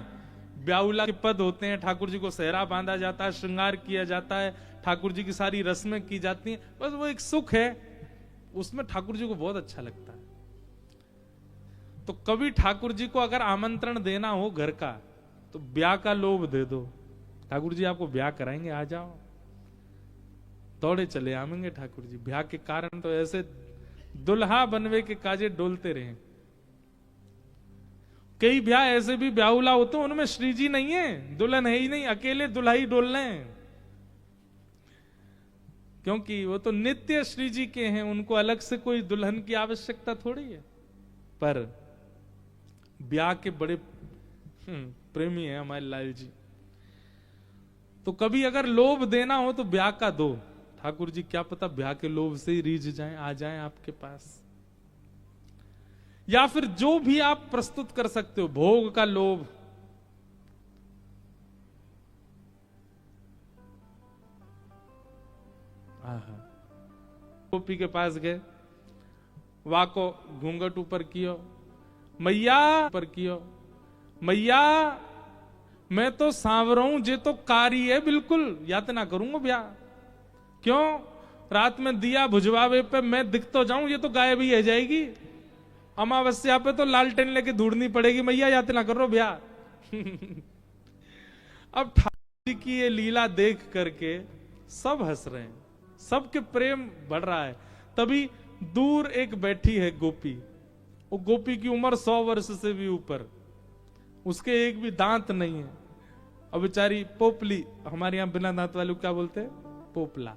ब्याहुला के पद होते हैं, ठाकुर जी को सेहरा बांधा जाता है, श्रृंगार किया जाता है, ठाकुर जी की सारी रस्में की जाती हैं। बस वो एक सुख है, उसमें ठाकुर जी को बहुत अच्छा लगता है। तो कभी ठाकुर जी को अगर आमंत्रण देना हो घर का तो ब्याह का लोभ दे दो, ठाकुर जी आपको ब्याह कराएंगे, आ जाओ। दौड़े चले आवेंगे ठाकुर जी। ब्याह के कारण तो ऐसे दुल्हा बनवे के काजे डोलते रहे। कई ब्याह ऐसे भी ब्याहुला होते हैं उनमें श्री जी नहीं है, दुल्हन है ही नहीं, अकेले दुल्हा ही डोल रहे हैं, क्योंकि वो तो नित्य श्री जी के हैं, उनको अलग से कोई दुल्हन की आवश्यकता थोड़ी है। पर ब्याह के बड़े प्रेमी हैं हमारे लाल जी। तो कभी अगर लोभ देना हो तो ब्याह का दो। ठाकुर जी क्या पता ब्याह के लोभ से ही रीझ जाएं, आ जाएं आपके पास। या फिर जो भी आप प्रस्तुत कर सकते हो, भोग का लोभ। गोपी के पास गए, वाको घूंघट ऊपर कियो, मैया पर कियो, मैया मैं तो सांवरा हूं, जे तो कारी है बिल्कुल, यातना करूंगा ब्याह। क्यों? रात में दिया भुजवावे पे मैं दिख तो जाऊं, ये तो गायब ही रह जाएगी। अमावस्या पे तो लालटेन लेके ढूंढनी पड़ेगी, मैया यातना करो ब्याह। अब ठाकुर जी की ये लीला देख करके सब हंस रहे हैं, सबके प्रेम बढ़ रहा है। तभी दूर एक बैठी है गोपी, वो गोपी की उम्र 100 वर्ष से भी ऊपर, उसके एक भी दांत नहीं है। अब बेचारी पोपली, हमारे यहां बिना दांत वाले क्या बोलते हैं? पोपला।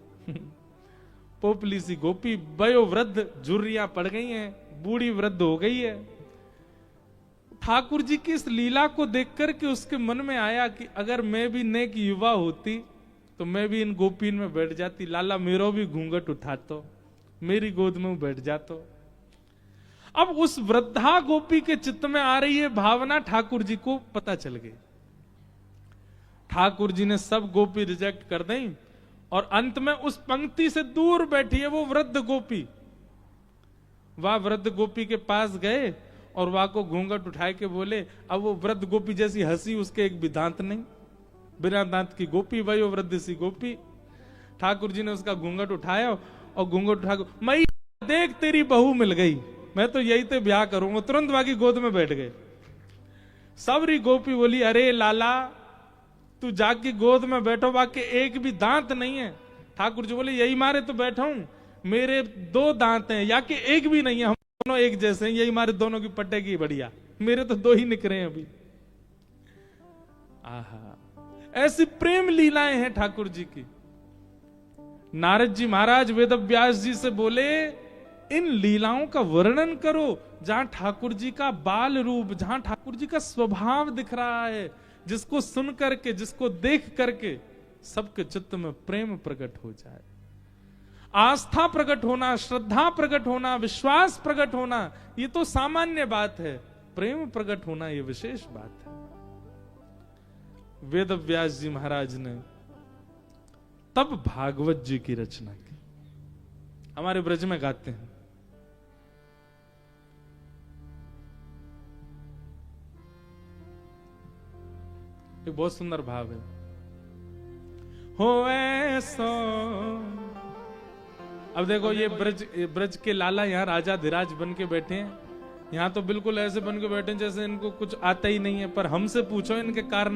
पोपली सी गोपी, वयोवृद्ध, झुर्रियां पड़ गई हैं, बूढ़ी वृद्ध हो गई है। ठाकुर जी की इस लीला को देखकर के उसके मन में आया कि अगर मैं भी नेक युवा होती तो मैं भी इन गोपीन में बैठ जाती, लाला मेरो भी घूंघट उठातो, मेरी गोद में बैठ जातो। अब उस वृद्धा गोपी के चित्त में आ रही है भावना, ठाकुर जी को पता चल गई। ठाकुर जी ने सब गोपी रिजेक्ट कर दी और अंत में उस पंक्ति से दूर बैठी है वो वृद्ध गोपी। वह वृद्ध गोपी के पास गए और वह को घूंघट उठाए के बोले। अब वो वृद्ध गोपी जैसी हंसी, उसके एक भी दांत नहीं, बिना दांत की गोपी, वही वृद्ध सी गोपी। ठाकुर जी ने उसका घूंघट उठाया और घूंघट उठा के, मैं देख तेरी बहू मिल गई, मैं तो यही ते ब्याह करूंगा। तुरंत बाकी गोद में बैठ गए। सबरी गोपी बोली, अरे लाला तू जाके गोद में बैठो, बाकी एक भी दांत नहीं है। ठाकुर जी बोले, यही मारे तो बैठा हूं, मेरे 2 दांत हैं, या कि एक भी नहीं है, हम दोनों एक जैसे हैं, यही मारे दोनों की पटेगी बढ़िया, मेरे तो 2 ही निकले हैं अभी। आहा, ऐसी प्रेम लीलाएं हैं ठाकुर जी की। नारद जी महाराज वेद व्यास जी से बोले, इन लीलाओं का वर्णन करो जहां ठाकुर जी का बाल रूप, जहां ठाकुर जी का स्वभाव दिख रहा है, जिसको सुन करके, जिसको देख करके सबके चित्त में प्रेम प्रकट हो जाए, आस्था प्रकट होना, श्रद्धा प्रकट होना, विश्वास प्रकट होना, ये तो सामान्य बात है। प्रेम प्रकट होना ये विशेष बात है। वेद व्यास जी महाराज ने तब भागवत जी की रचना की। हमारे ब्रज में गाते हैं, एक बहुत सुंदर भाव है, हो ऐसो। अब देखो ये ब्रज के लाला यहाँ राजा धीराज बन के बैठे हैं, यहाँ तो बिल्कुल ऐसे बन के बैठे हैं जैसे इनको कुछ आता ही नहीं है, पर हमसे पूछो इनके कारण